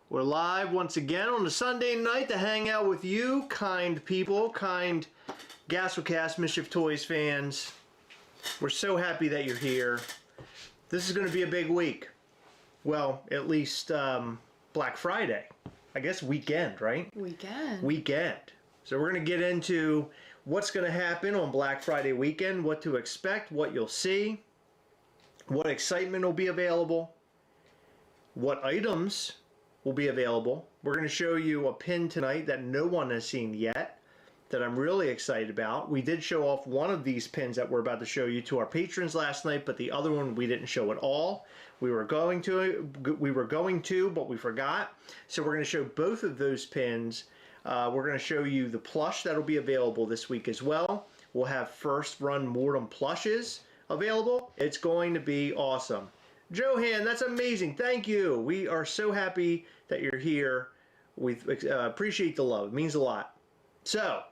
We're live once again on a Sunday night to hang out with you, kind people, kind Gastlecast Mischief Toys fans. We're so happy that you're here. This is going to be a big week. Well, at least Black Friday. I guess weekend, right? Weekend. So we're going to get into what's going to happen on Black Friday weekend, what to expect, what you'll see, what excitement will be available, what items will be available. We're going to show you a pin tonight that no one has seen yet that I'm really excited about. We did show off one of these pins that we're about to show you to our patrons last night, but the other one we didn't show at all. We were going to, but we forgot. So we're going to show both of those pins. We're going to show you the plush that'll be available this week as well. We'll have first run Mortem Plushes available. It's going to be awesome. Johan, that's amazing. Thank you. We are so happy that you're here. We appreciate the love. It means a lot. So,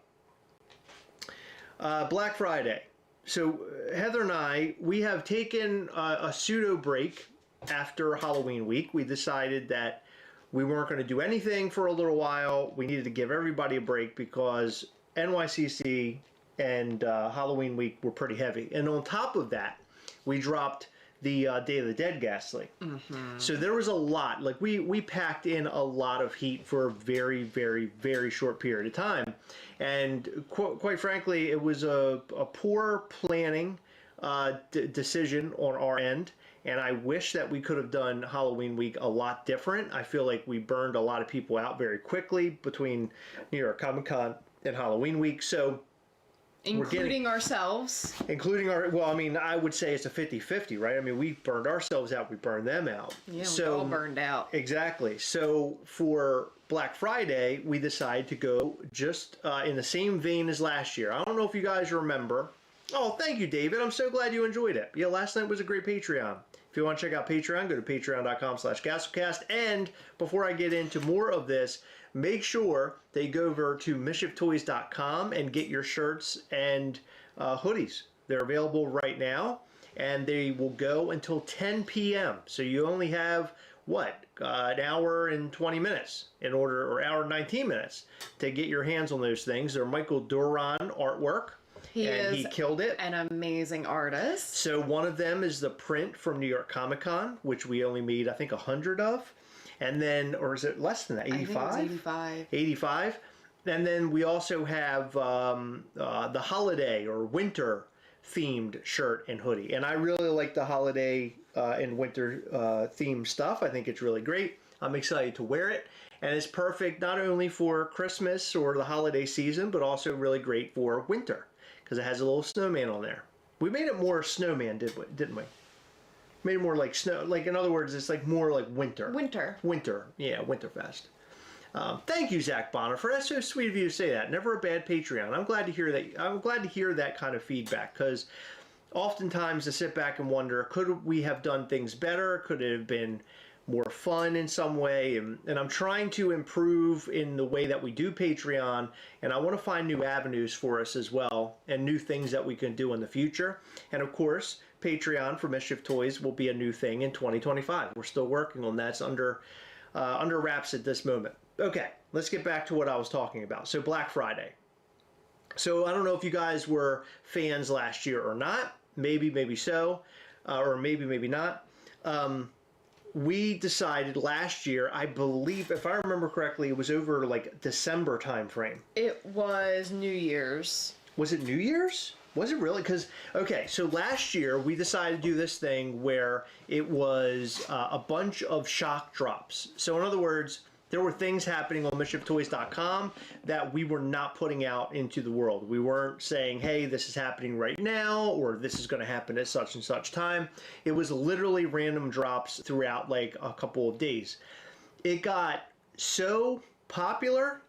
Black Friday. So, Heather and I, we have taken a pseudo break after Halloween week. We decided that we weren't going to do anything for a little while. We needed to give everybody a break because NYCC and Halloween week were pretty heavy. And on top of that, we dropped the Day of the Dead Ghastly. So there was a lot. Like we packed in a lot of heat for a very, very, very short period of time. And quite frankly, it was a poor planning decision on our end. And I wish that we could have done Halloween week a lot different. I feel like we burned a lot of people out very quickly between New York Comic Con and Halloween week. So including ourselves. Including our, well, I mean, I would say it's a 50-50, right? I mean, we burned ourselves out, we burned them out. Yeah, we all burned out. Exactly. So for Black Friday, we decided to go just in the same vein as last year. I don't know if you guys remember. Oh, thank you, David. I'm so glad you enjoyed it. Yeah, last night was a great Patreon. If you want to check out Patreon, go to patreon.com/Gastlecast. And before I get into more of this, make sure they go over to mischieftoys.com and get your shirts and hoodies. They're available right now, and they will go until 10 p.m. So you only have, what, an hour and 20 minutes or hour and 19 minutes to get your hands on those things. They're Michael Duran artwork. He killed it. An amazing artist. So one of them is the print from New York Comic Con, which we only made, I think, 100 of. And then, or is it less than that? 85? I think it was 85. 85. And then we also have the holiday or winter themed shirt and hoodie. And I really like the holiday and winter themed stuff. I think it's really great. I'm excited to wear it. And it's perfect not only for Christmas or the holiday season, but also really great for winter, because it has a little snowman on there. We made it more snowman, didn't we? Made it more like snow. Like, in other words, it's like more like winter. Winter. Yeah, Winterfest. Thank you, Zach Bonifer. That's so sweet of you to say that. Never a bad Patreon. I'm glad to hear that. I'm glad to hear that kind of feedback, because oftentimes I sit back and wonder, could we have done things better? Could it have been more fun in some way? And I'm trying to improve in the way that we do Patreon, and I want to find new avenues for us as well, and new things that we can do in the future. And of course, Patreon for Mischief Toys will be a new thing in 2025. We're still working on that. It's under wraps at this moment. Okay, let's get back to what I was talking about. So Black Friday. So I don't know if you guys were fans last year or not. Maybe so, or maybe not. We decided last year, I believe, if I remember correctly, it was over like December time frame. It was New Year's. Was it New Year's? Was it really? Because, okay, so last year we decided to do this thing where it was a bunch of shock drops. So in other words, there were things happening on MischiefToys.com that we were not putting out into the world. We weren't saying, hey, this is happening right now, or this is going to happen at such and such time. It was literally random drops throughout like a couple of days. It got so popular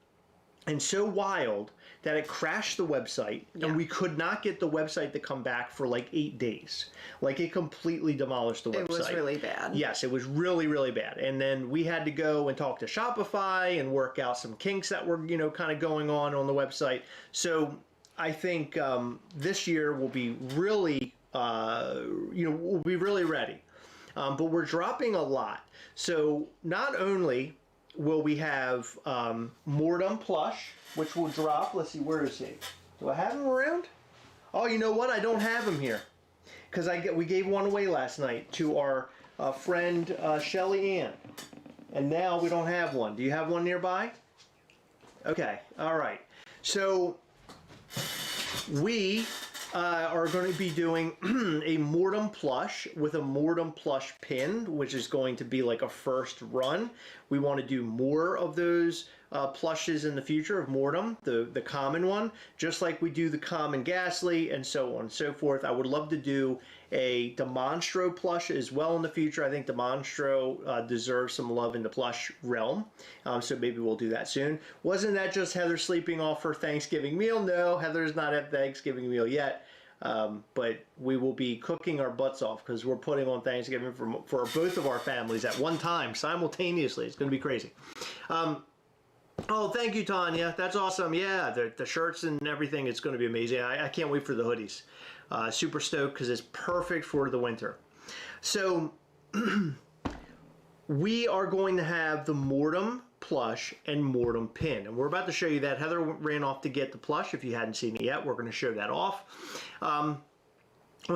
and so wild that it crashed the website, and we could not get the website to come back for like 8 days. Like, it completely demolished the website. It was really bad. Yes, it was really, really bad. And then we had to go and talk to Shopify and work out some kinks that were, you know, kind of going on the website. So I think this year will be really, we'll be really ready. But we're dropping a lot. So not only will we have Mortem Plush, which will drop. Let's see, where is he? Do I have him around? Oh, you know what? I don't have him here. Because we gave one away last night to our friend Shelly Ann. And now we don't have one. Do you have one nearby? Okay, all right. So we are going to be doing a Mortem Plush with a Mortem Plush pin, which is going to be like a first run. We want to do more of those plushes in the future of Mortem, the common one, just like we do the common Ghastly and so on and so forth. I would love to do a Demonstro plush as well in the future. I think Demonstro deserves some love in the plush realm, so maybe we'll do that soon. Wasn't that just Heather sleeping off her Thanksgiving meal? No, Heather's not at Thanksgiving meal yet, but we will be cooking our butts off because we're putting on Thanksgiving for both of our families at one time, simultaneously. It's going to be crazy. Oh, thank you, Tanya. That's awesome. Yeah, the shirts and everything, it's going to be amazing. I can't wait for the hoodies. Super stoked because it's perfect for the winter. So we are going to have the Mortem Plush and Mortem Pin. And we're about to show you that. Heather ran off to get the plush. If you hadn't seen it yet, we're going to show that off. On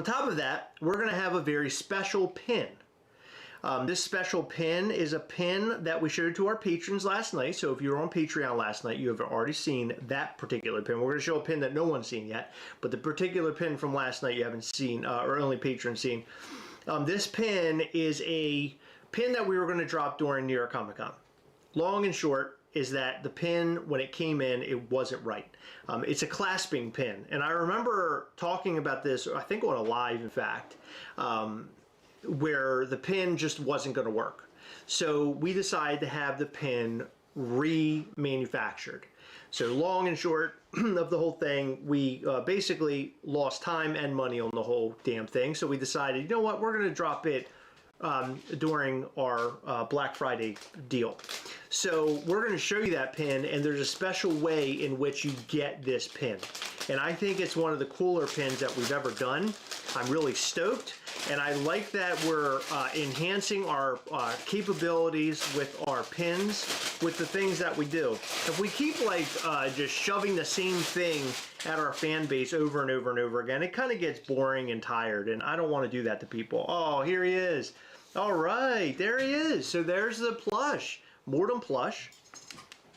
top of that, we're going to have a very special pin. This special pin is a pin that we showed to our patrons last night. So if you were on Patreon last night, you have already seen that particular pin. We're going to show a pin that no one's seen yet, but the particular pin from last night you haven't seen, or only patrons seen. This pin is a pin that we were going to drop during New York Comic Con. Long and short is that the pin, when it came in, it wasn't right. It's a clasping pin. And I remember talking about this, I think on a live, in fact, where the pin just wasn't going to work. So we decided to have the pin remanufactured. So long and short of the whole thing, we basically lost time and money on the whole damn thing. So we decided, you know what, we're going to drop it during our Black Friday deal. So we're going to show you that pin, and there's a special way in which you get this pin. And I think it's one of the cooler pins that we've ever done. I'm really stoked, and I like that we're enhancing our capabilities with our pins, with the things that we do. If we keep like just shoving the same thing at our fan base over and over and over again, it kind of gets boring and tired, and I don't want to do that to people. Oh, here he is. All right, there he is. So there's the plush, Mortem Plush.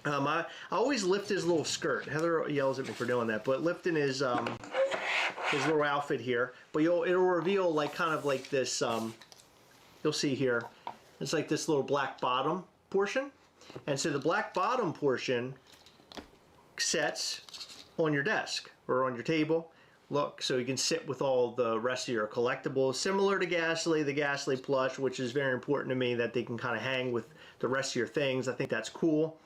I always lift his little skirt. Heather yells at me for doing that, but lifting his little outfit here. But it'll reveal like kind of like this. You'll see here, it's like this little black bottom portion, and so the black bottom portion sets on your desk or on your table. Look, so you can sit with all the rest of your collectibles, similar to Ghastly, the Ghastly plush, which is very important to me that they can kind of hang with the rest of your things. I think that's cool.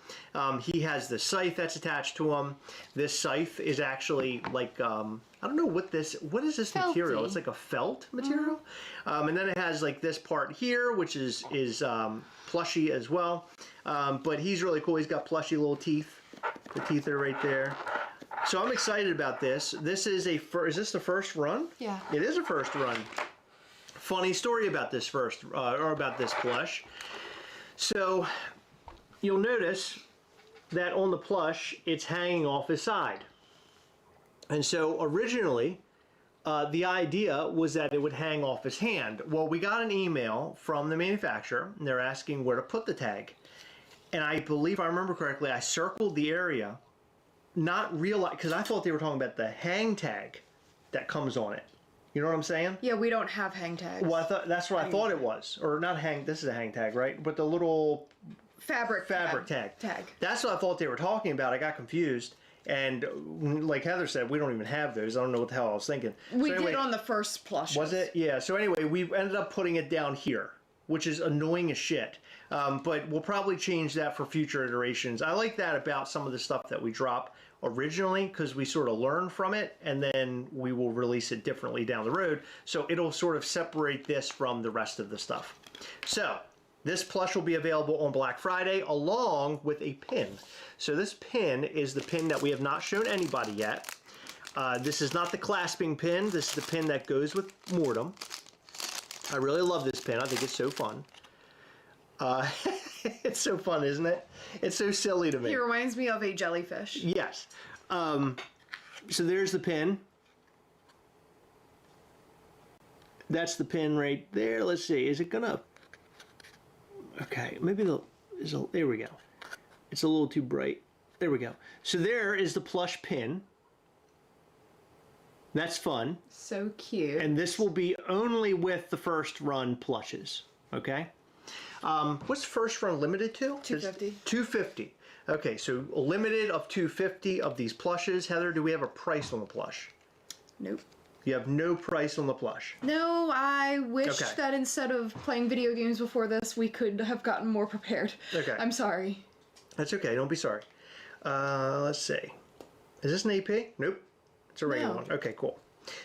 He has the scythe that's attached to him. This scythe is actually like, I don't know what is this Felty material? It's like a felt material. And then it has like this part here, which is plushy as well. But he's really cool. He's got plushy little teeth. The teeth are right there. So I'm excited about this. This is is this the first run? Yeah. It is a first run. Funny story about this about this plush. So you'll notice that on the plush, it's hanging off his side. And so originally, the idea was that it would hang off his hand. Well, we got an email from the manufacturer, and they're asking where to put the tag. And I believe, if I remember correctly, I circled the area, not realize, because I thought they were talking about the hang tag that comes on it. You know what I'm saying? Yeah, we don't have hang tags. Well, that's what I thought it was. Or not hang, this is a hang tag, right? But the little fabric tag. That's what I thought they were talking about. I got confused. And like Heather said, we don't even have those. I don't know what the hell I was thinking. We did on the first plush. Was it? Yeah. So anyway, we ended up putting it down here, which is annoying as shit. But we'll probably change that for future iterations. I like that about some of the stuff that we drop originally, because we sort of learn from it, and then we will release it differently down the road. So it'll sort of separate this from the rest of the stuff. So this plush will be available on Black Friday along with a pin. So this pin is the pin that we have not shown anybody yet. This is not the clasping pin. This is the pin that goes with Mortem. I really love this pin. I think it's so fun. It's so fun, isn't it? It's so silly to me. He reminds me of a jellyfish. Yes. So there's the pin. That's the pin right there. Let's see. Is it gonna? Okay, maybe there we go. It's a little too bright. There we go. So there is the plush pin. That's fun. So cute. And this will be only with the first run plushes. Okay. What's first run limited to? 250. 250. Okay, so a limited of 250 of these plushes. Heather, do we have a price on the plush? Nope. You have no price on the plush. No, I wish Okay. that instead of playing video games before this, we could have gotten more prepared. Okay. I'm sorry. That's okay. Don't be sorry. Let's see. Is this an AP? Nope. It's a regular No. one. Okay, cool.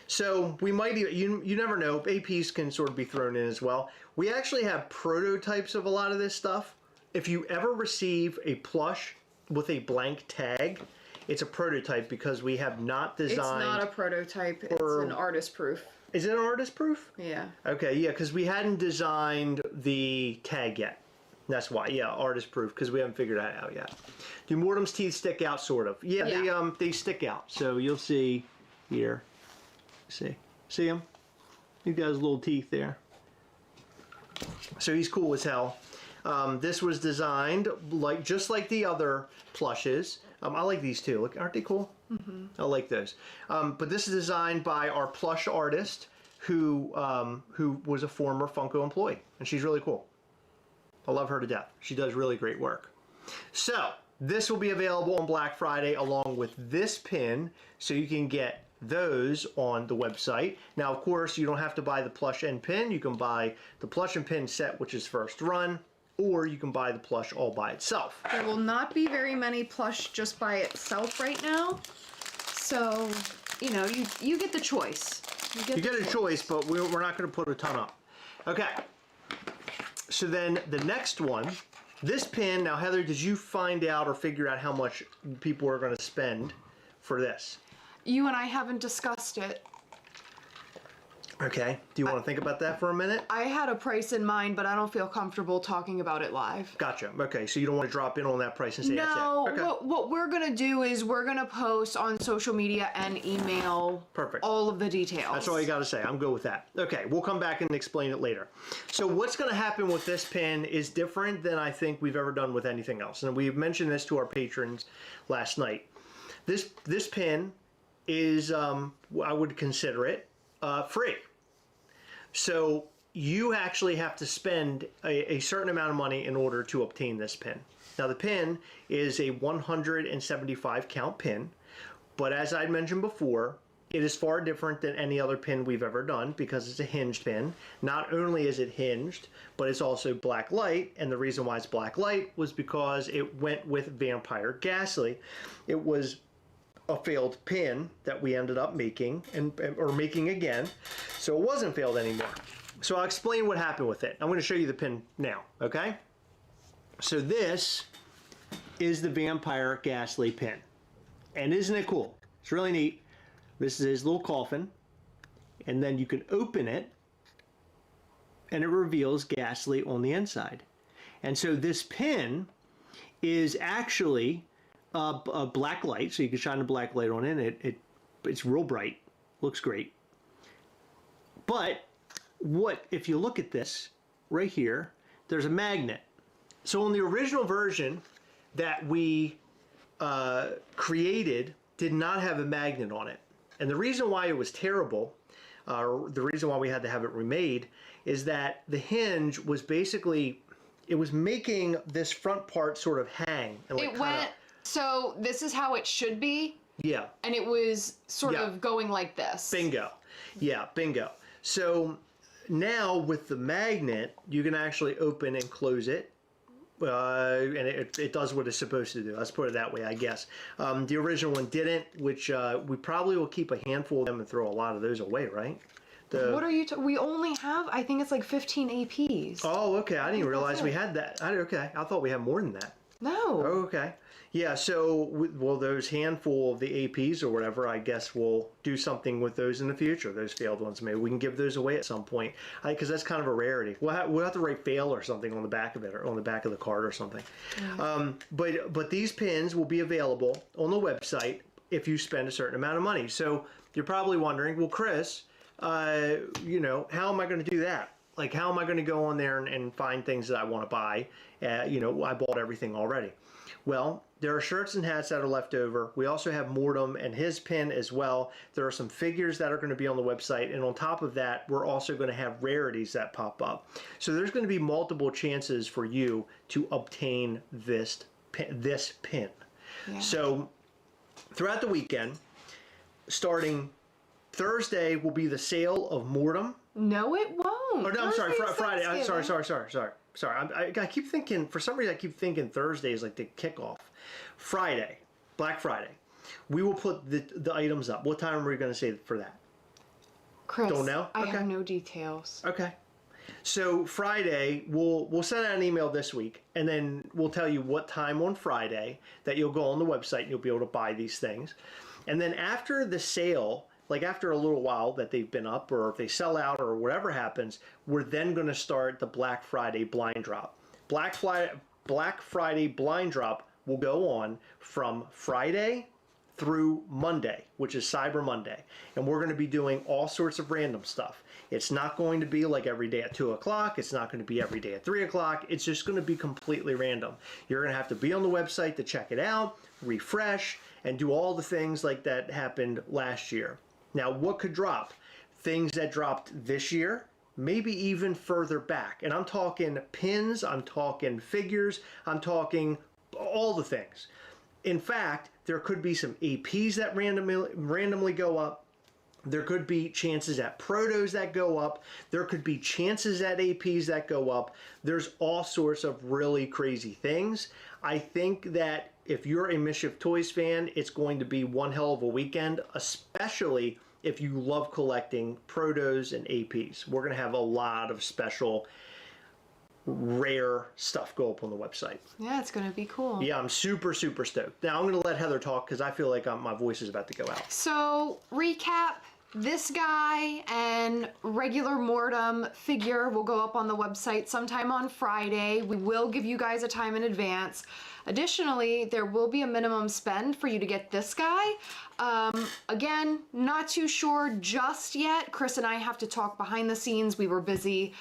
So we might even, you never know. APs can sort of be thrown in as well. We actually have prototypes of a lot of this stuff. If you ever receive a plush with a blank tag, it's a prototype because we have not designed. It's not a prototype. It's an artist proof. Is it an artist proof? Yeah. Okay, yeah, because we hadn't designed the tag yet. That's why, yeah, artist proof, because we haven't figured that out yet. Do Mortem's teeth stick out, sort of? Yeah, Yeah. they stick out. So you'll see here. See them? He got his little teeth there. So he's cool as hell. This was designed just like the other plushes. I like these too. Look, aren't they cool? Mm-hmm. I like those. But this is designed by our plush artist, who was a former FUNKO employee, and she's really cool. I love her to death. She does really great work. So this will be available on Black Friday along with this pin, so you can get those on the website. Now, of course, you don't have to buy the plush and pin. You can buy the plush and pin set, which is first run, or you can buy the plush all by itself. There will not be very many plush just by itself right now. So, you know, you get the choice. You get a choice, but we're not going to put a ton up. Okay. So then the next one, this pin. Now, Heather, did you find out or figure out how much people are going to spend for this? You and I haven't discussed it. Okay. Do you want to think about that for a minute? I had a price in mind, but I don't feel comfortable talking about it live. Gotcha. Okay. So you don't want to drop in on that price and say No, that's it. Okay. what we're going to do is we're going to post on social media and email Perfect. all of the details. That's all you got to say. I'm good with that. Okay, we'll come back and explain it later. So what's going to happen with this pin is different than I think we've ever done with anything else. And we've mentioned this to our patrons last night. This pin is, I would consider it free. So you actually have to spend a certain amount of money in order to obtain this pin. Now the pin is a 175 count pin, but as I mentioned before, it is far different than any other pin we've ever done because it's a hinged pin. Not only is it hinged, but it's also black light, and the reason why it's black light was because it went with Vampire Ghastly. It was a failed pin that we ended up making or making again, so it wasn't failed anymore. So I'll explain what happened with it. I'm going to show you the pin now, okay? So this is the Vampire Ghastly pin, and isn't it cool? It's really neat. This is his little coffin, and then you can open it, and it reveals Ghastly on the inside. And so this pin is actually a black light, so you can shine a black light on it. It's real bright, looks great. But if you look at this right here, there's a magnet. So in the original version that we created did not have a magnet on it. And the reason why it was terrible, the reason why we had to have it remade, is that the hinge was basically, it was making this front part sort of hang. And like so this is how it should be. Yeah. And it was sort of going like this. Bingo. Yeah, bingo. So now with the magnet, you can actually open and close it. And it does what it's supposed to do. Let's put it that way, I guess. The original one didn't, which we probably will keep a handful of them and throw a lot of those away, right? What are you? We only have, I think it's like 15 APs. Oh, okay. I didn't realize we had that. Okay, I thought we had more than that. No. Okay. Yeah, so well, those handful of the APs or whatever, I guess we'll do something with those in the future, those failed ones. Maybe we can give those away at some point, because that's kind of a rarity. We'll have to write fail or something on the back of it, or on the back of the card or something. Yeah. But these pins will be available on the website if you spend a certain amount of money. So you're probably wondering, well, Chris, you know, how am I going to do that? Like, how am I going to go on there and find things that I want to buy? You know, I bought everything already. Well, there are shirts and hats that are left over. We also have Mortem and his pin as well. There are some figures that are going to be on the website. And on top of that, we're also going to have rarities that pop up. So there's going to be multiple chances for you to obtain this pin. Yeah. So throughout the weekend, starting Thursday will be the sale of Mortem. No, it won't. Oh, no, I'm sorry, Friday. I'm sorry. I keep thinking, for some reason, I keep thinking Thursday is like the kickoff. Friday, Black Friday, we will put the items up. What time are we going to say for that? Chris, don't know. I have no details. Okay. So Friday, we'll send out an email this week, and then we'll tell you what time on Friday that you'll go on the website and you'll be able to buy these things. And then after the sale, like after a little while that they've been up, or if they sell out or whatever happens, we're then going to start the Black Friday blind drop. Black Friday blind drop will go on from Friday through Monday, which is Cyber Monday. And we're going to be doing all sorts of random stuff. It's not going to be like every day at 2 o'clock. It's not going to be every day at 3 o'clock. It's just going to be completely random. You're going to have to be on the website to check it out, refresh, and do all the things like that happened last year. Now, what could drop? Things that dropped this year, maybe even further back. And I'm talking pins, I'm talking figures, I'm talking all the things. In fact, there could be some APs that randomly go up. There could be chances at Protos that go up. There could be chances at APs that go up. There's all sorts of really crazy things. I think that if you're a Mischief Toys fan, it's going to be one hell of a weekend, especially if you love collecting Protos and APs. We're going to have a lot of special rare stuff go up on the website. Yeah, it's going to be cool. Yeah, I'm super, super stoked. Now I'm going to let Heather talk because I feel like my voice is about to go out. So, recap, this guy and regular Mortem figure will go up on the website sometime on Friday. We will give you guys a time in advance. Additionally, there will be a minimum spend for you to get this guy. Again, not too sure just yet. Chris and I have to talk behind the scenes. We were busy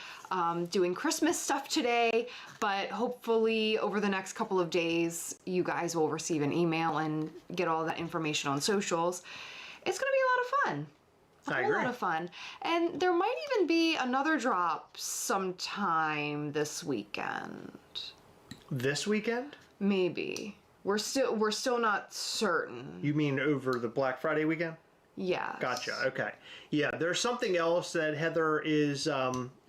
doing Christmas stuff today, but hopefully over the next couple of days, you guys will receive an email and get all that information on socials. It's going to be a lot of fun. I agree. A lot of fun. And there might even be another drop sometime this weekend. This weekend? Maybe. We're still not certain. You mean over the Black Friday weekend? Yeah. Gotcha. Okay. Yeah, there's something else that Heather is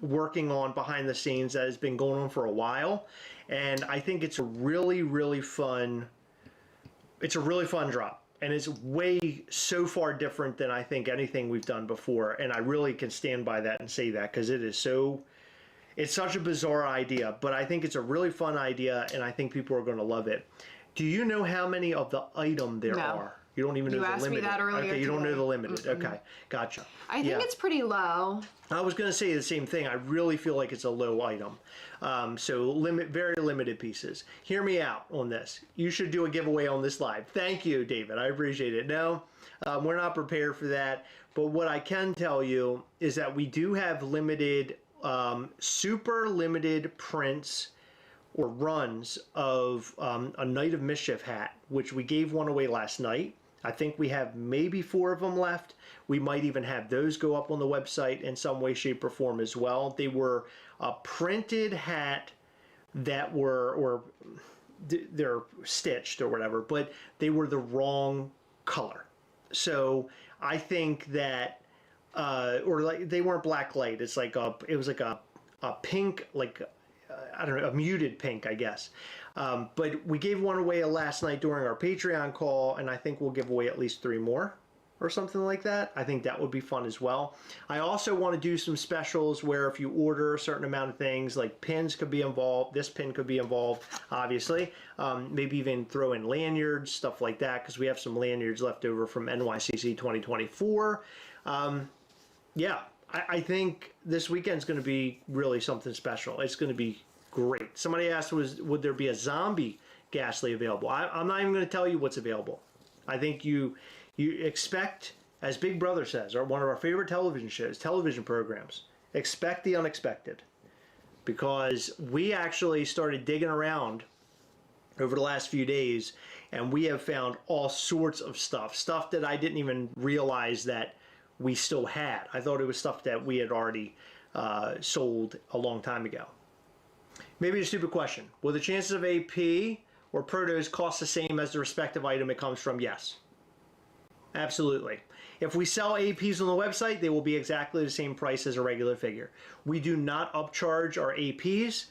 working on behind the scenes that has been going on for a while, and I think it's a really, really fun. It's a really fun drop, and it's way so far different than I think anything we've done before, and I really can stand by that and say that because it is so. It's such a bizarre idea, but I think it's a really fun idea, and I think people are going to love it. Do you know how many of the item there are? You don't even know the limited. You asked me that earlier. Okay, you don't know the limited. Okay, gotcha. I think it's pretty low. I was going to say the same thing. I really feel like it's a low item. So very limited pieces. Hear me out on this. You should do a giveaway on this live. Thank you, David. I appreciate it. No, we're not prepared for that. But what I can tell you is that we do have limited, super limited prints or runs of a Night of Mischief hat, which we gave one away last night. I think we have maybe 4 of them left. We might even have those go up on the website in some way, shape, or form as well. They were a printed hat that were, or they're stitched or whatever, but they were the wrong color. So I think that, or like they weren't black light. It's like it was like a pink, like I don't know, a muted pink, I guess. But we gave one away last night during our Patreon call, and I think we'll give away at least 3 more. or something like that. I think that would be fun as well. I also want to do some specials where if you order a certain amount of things, like pins could be involved, this pin could be involved, obviously. Maybe even throw in lanyards, stuff like that, because we have some lanyards left over from NYCC 2024. Yeah, I think this weekend's going to be really something special. It's going to be great. Somebody asked, would there be a zombie Ghastly available? I'm not even going to tell you what's available. I think you expect, as Big Brother says, or one of our favorite television shows, television programs, expect the unexpected. Because we actually started digging around over the last few days, and we have found all sorts of stuff that I didn't even realize that we still had. I thought it was stuff that we had already sold a long time ago. Maybe a stupid question. Will the chances of AP or Protos cost the same as the respective item it comes from? Yes. Absolutely. If we sell APs on the website, they will be exactly the same price as a regular figure. We do not upcharge our APs.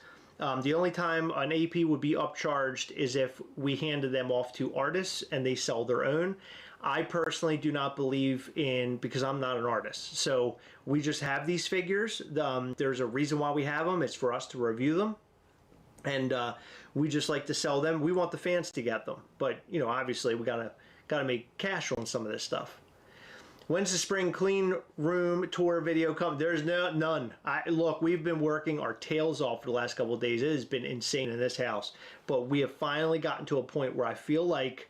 The only time an AP would be upcharged is if we handed them off to artists and they sell their own. I personally do not believe in, because I'm not an artist. So we just have these figures. There's a reason why we have them. It's for us to review them. And we just like to sell them. We want the fans to get them. But, you know, obviously we gotta make cash on some of this stuff. When's the spring clean room tour video come? There's none. Look, we've been working our tails off for the last couple of days. It has been insane in this house. But we have finally gotten to a point where I feel like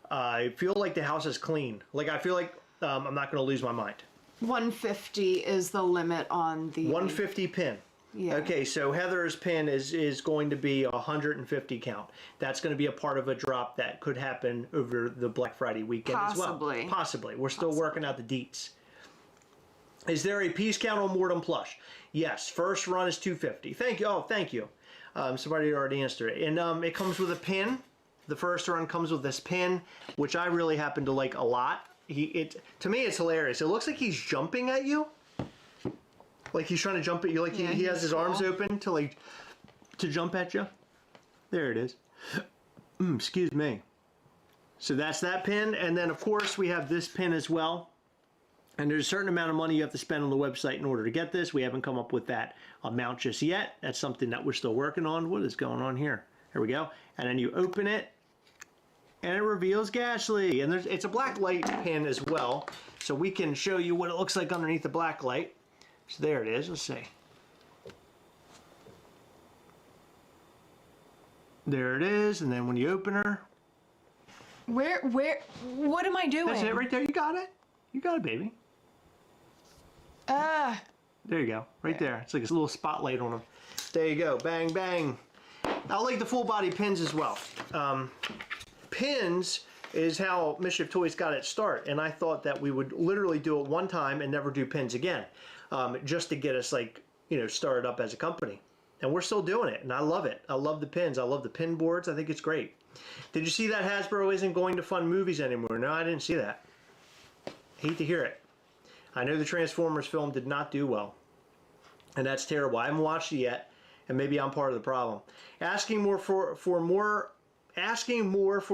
the house is clean. Like, I feel like I'm not going to lose my mind. 150 is the limit on the... 150 pin. Yeah. Okay, so Heather's pin is going to be a 150 count. That's going to be a part of a drop that could happen over the Black Friday weekend as well. Possibly. We're still working out the deets. Is there a piece count on Mortem Plush? Yes. First run is 250. Thank you. Oh, thank you. Somebody already answered it. And it comes with a pin. The first run comes with this pin, which I really happen to like a lot. To me, it's hilarious. It looks like he's jumping at you. Like he's trying to jump at you. Like he has his arms open to jump at you. There it is. Excuse me. So that's that pin. And then, of course, we have this pin as well. And there's a certain amount of money you have to spend on the website in order to get this. We haven't come up with that amount just yet. That's something that we're still working on. What is going on here? Here we go. And then you open it, and it reveals Ghastly. And it's a black light pin as well. So we can show you what it looks like underneath the black light. So there it is. Let's see. There it is. And then when you open her. What am I doing? That's it right there. You got it. You got it, baby. There you go. Right there. It's like a little spotlight on them. There you go. Bang, bang. I like the full body pins as well. Pins is how Mischief Toys got its start. And I thought that we would literally do it one time and never do pins again. Just to get us, started up as a company. And we're still doing it, and I love it. I love the pins. I love the pin boards. I think it's great. Did you see that Hasbro isn't going to fund movies anymore? No, I didn't see that. Hate to hear it. I know the Transformers film did not do well, and that's terrible. I haven't watched it yet, and maybe I'm part of the problem. Asking more for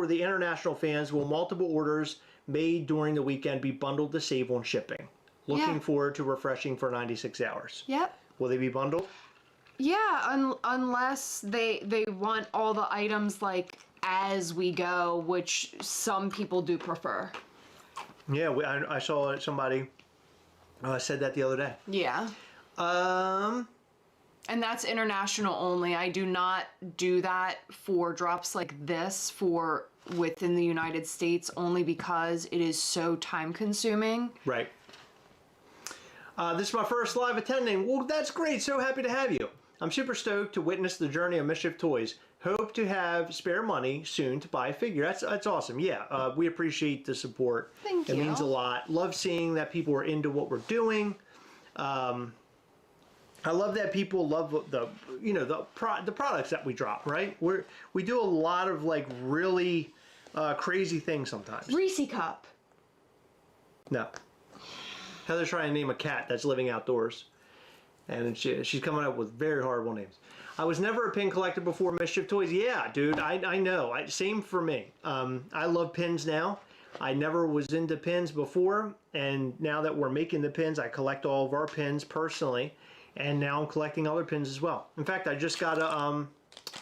the international fans. Will multiple orders made during the weekend be bundled to save on shipping? Looking forward to refreshing for 96 hours. Yep. Will they be bundled? Yeah, unless they want all the items as we go, which some people do prefer. Yeah, I saw somebody said that the other day. Yeah. And that's international only. I do not do that for drops like this within the United States, only because it is so time consuming. Right. This is my first live attending. Well, that's great. So happy to have you. I'm super stoked to witness the journey of Mischief Toys. Hope to have spare money soon to buy a figure. That's awesome. Yeah, we appreciate the support. Thank you. It means a lot. Love seeing that people are into what we're doing. I love that people love the products that we drop. Right? We do a lot of really crazy things sometimes. Reese cup. No. Heather's trying to name a cat that's living outdoors. And she's coming up with very horrible names. I was never a pin collector before Mischief Toys. Yeah, dude, I know. Same for me. I love pins now. I never was into pins before, and now that we're making the pins, I collect all of our pins personally, and now I'm collecting other pins as well. In fact, I just got a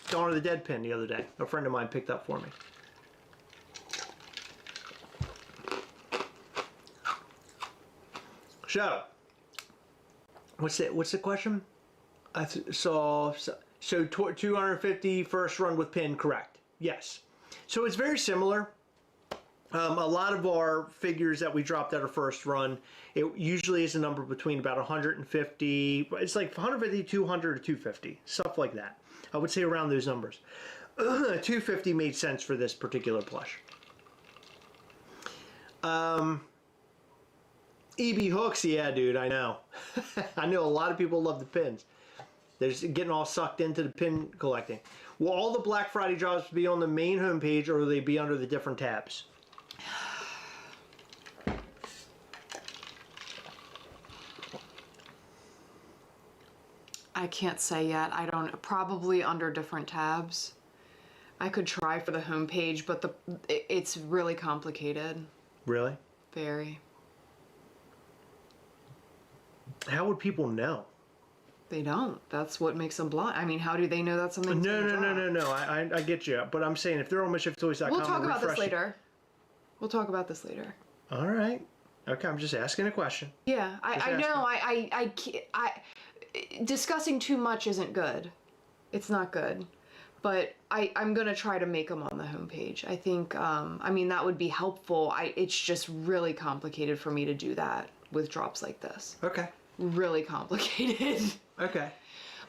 Dawn of the Dead pin the other day. A friend of mine picked up for me. So, what's the question? So 250 first run with pin, correct? Yes. So it's very similar. A lot of our figures that we dropped at our first run, it usually is a number between about 150. It's like 150, 200, or 250, stuff like that. I would say around those numbers. 250 made sense for this particular plush. EB hooks, yeah, dude, I know. I know a lot of people love the pins. They're just getting all sucked into the pin collecting. Will all the Black Friday drops be on the main homepage, or will they be under the different tabs? I can't say yet. I don't. Probably under different tabs. I could try for the homepage, but it's really complicated. Really? Very. How would people know? They don't. That's what makes them blind. I mean, how do they know that's something? No. I get you. But I'm saying if they're on MischiefToys.com, we'll talk about this later. We'll talk about this later. All right. Okay, I'm just asking a question. Yeah, I know. I discussing too much isn't good. It's not good. But I'm gonna try to make them on the homepage. I think. I mean, that would be helpful. It's just really complicated for me to do that with drops like this. Okay. Really complicated. Okay.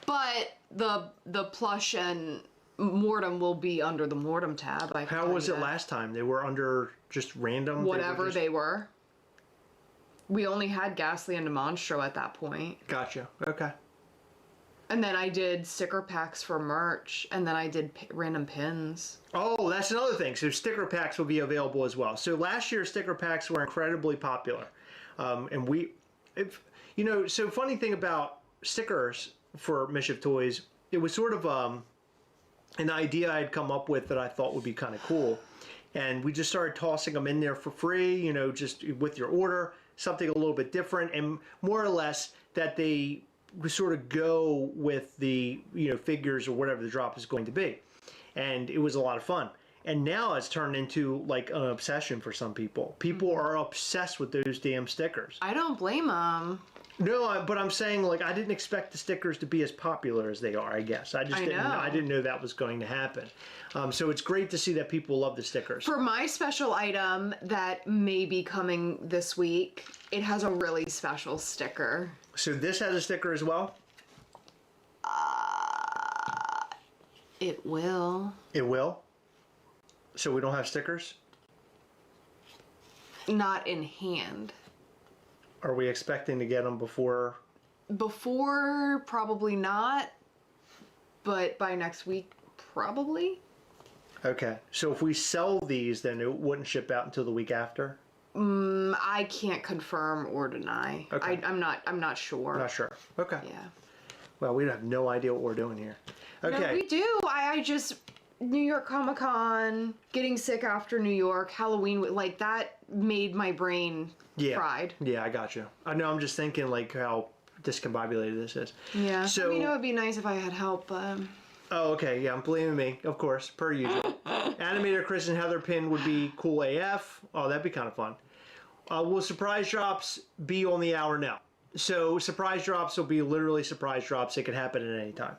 But the plush and Mortem will be under the Mortem tab. How was it last time? They were under just random? Whatever they were. We only had Ghastly and Demonstro at that point. Gotcha. Okay. And then I did sticker packs for merch, and then I did random pins. Oh, that's another thing. So sticker packs will be available as well. So last year sticker packs were incredibly popular. And so funny thing about stickers for Mischief Toys, it was sort of an idea I'd come up with that I thought would be kind of cool. And we just started tossing them in there for free, just with your order, something a little bit different, and more or less that they sort of go with the, figures or whatever the drop is going to be. And it was a lot of fun. And now it's turned into like an obsession for some people. People are obsessed with those damn stickers. I don't blame them. No, but I'm saying like I didn't expect the stickers to be as popular as they are. I guess I didn't know that was going to happen. So it's great to see that people love the stickers. For my special item that may be coming this week, it has a really special sticker. So this has a sticker as well? It will. It will? So we don't have stickers? Not in hand. Are we expecting to get them before? Before, probably not. But by next week, probably. Okay. So if we sell these, then it wouldn't ship out until the week after? I can't confirm or deny. Okay. I'm not sure. Not sure. Okay. Yeah. Well, we have no idea what we're doing here. Okay. No, we do. I just... New York Comic Con, getting sick after New York, Halloween, like that made my brain fried. Yeah, I got you. I know. I'm just thinking like how discombobulated this is. Yeah. So it would be nice if I had help. Oh, okay. Yeah, I'm blaming me, of course, per usual. Animator Chris and Heather pin would be cool AF. Oh, that'd be kind of fun. Will surprise drops be on the hour now? So surprise drops will be literally surprise drops. It could happen at any time.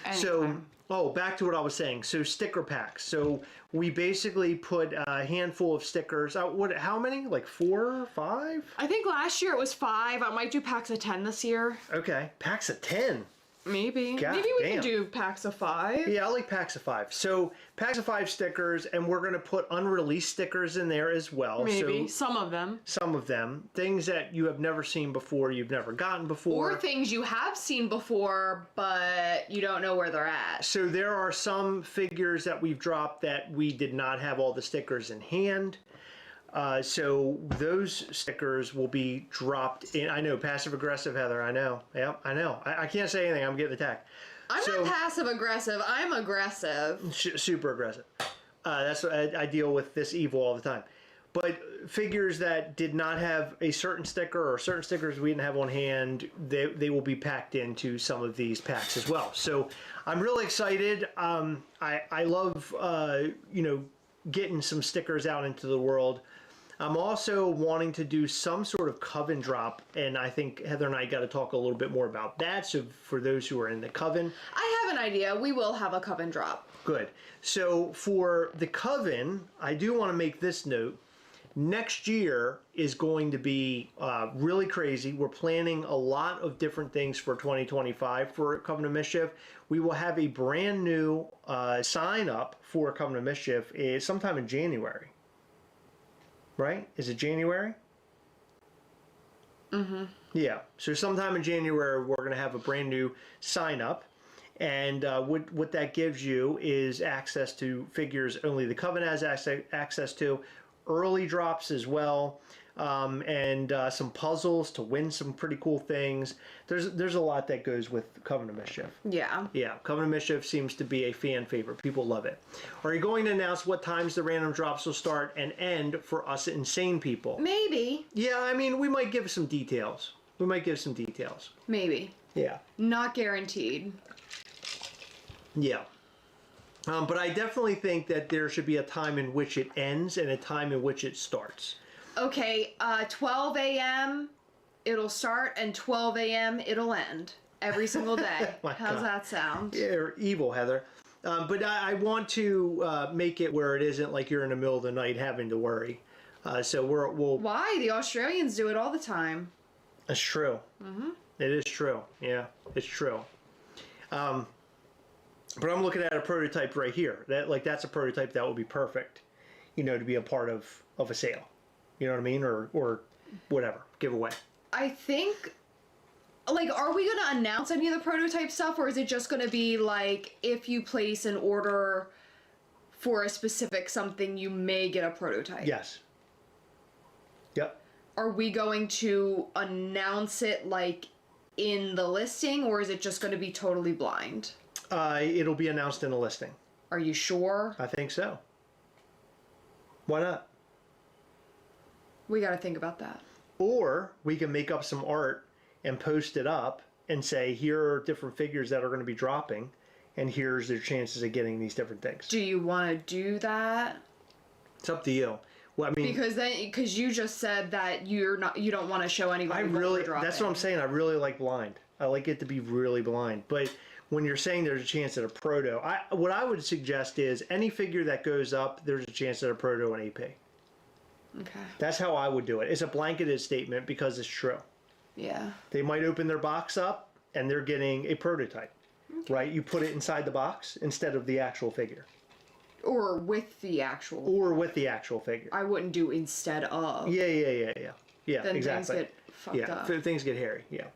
Anytime. So, back to what I was saying. So sticker packs. So we basically put a handful of stickers. How many? Like 4, 5? I think last year it was 5. I might do packs of 10 this year. Okay, packs of 10. Maybe. God Maybe we damn. can do packs of 5. Yeah, I like packs of 5. So packs of 5 stickers, and we're going to put unreleased stickers in there as well. Maybe. So, some of them. some of them. Things that you have never seen before, you've never gotten before. Or things you have seen before, but you don't know where they're at. So there are some figures that we've dropped that we did not have all the stickers in hand. So those stickers will be dropped in. I know, passive aggressive, Heather. I know. Yep, I know. I can't say anything. I'm getting attacked. I'm not passive aggressive. I'm aggressive. Super aggressive. That's I deal with this evil all the time. But figures that did not have a certain sticker or certain stickers we didn't have on hand, they will be packed into some of these packs as well. So I'm really excited. I love, getting some stickers out into the world. I'm also wanting to do some sort of Coven drop, and I think Heather and I got to talk a little bit more about that. So for those who are in the Coven, I have an idea. We will have a Coven drop. good. So for the Coven, I do want to make this note. Next year is going to be really crazy. We're planning a lot of different things for 2025 for Coven of Mischief. We will have a brand new sign up for Coven of Mischief sometime in January. Right? Is it January? Mm-hmm. Yeah. So sometime in January, we're going to have a brand new sign up. And what that gives you is access to figures only the Coven has access to, early drops as well, and some puzzles to win some pretty cool things. There's a lot that goes with Coven of Mischief. Yeah. Yeah, Coven of Mischief seems to be a fan favorite. People love it. Are you going to announce what times the random drops will start and end for us insane people? Maybe. Yeah, I mean, we might give some details. Maybe. Yeah. Not guaranteed. Yeah. But I definitely think that there should be a time in which it ends and a time in which it starts. Okay, 12 a.m. it'll start and 12 a.m. it'll end every single day. How's that sound? Yeah, you're evil, Heather. But I want to make it where it isn't like you're in the middle of the night having to worry. So we'll. Why? The Australians do it all the time. It's true. Mm-hmm. It is true. Yeah, it's true. But I'm looking at a prototype right here. That's a prototype that would be perfect, to be a part of a sale. You know what I mean? Or whatever, giveaway. I think, are we going to announce any of the prototype stuff, or is it just going to be if you place an order for a specific something, you may get a prototype? Yes. Yep. Are we going to announce it in the listing, or is it just going to be totally blind? It'll be announced in a listing. Are you sure? I think so. Why not? We got to think about that. Or we can make up some art and post it up and say, here are different figures that are going to be dropping, and here's their chances of getting these different things. Do you want to do that? It's up to you. Well, I mean, because you just said that you don't want to show anybody. That's what I'm saying. I really like blind. I like it to be really blind. But when you're saying there's a chance at a proto, what I would suggest is any figure that goes up, there's a chance at a proto and AP. Okay. That's how I would do it. It's a blanketed statement because it's true. Yeah. They might open their box up and they're getting a prototype, right? You put it inside the box instead of the actual figure. Or with the actual. Figure. I wouldn't do instead of. Yeah. Yeah, then exactly. Things get fucked up. Things get hairy, yeah.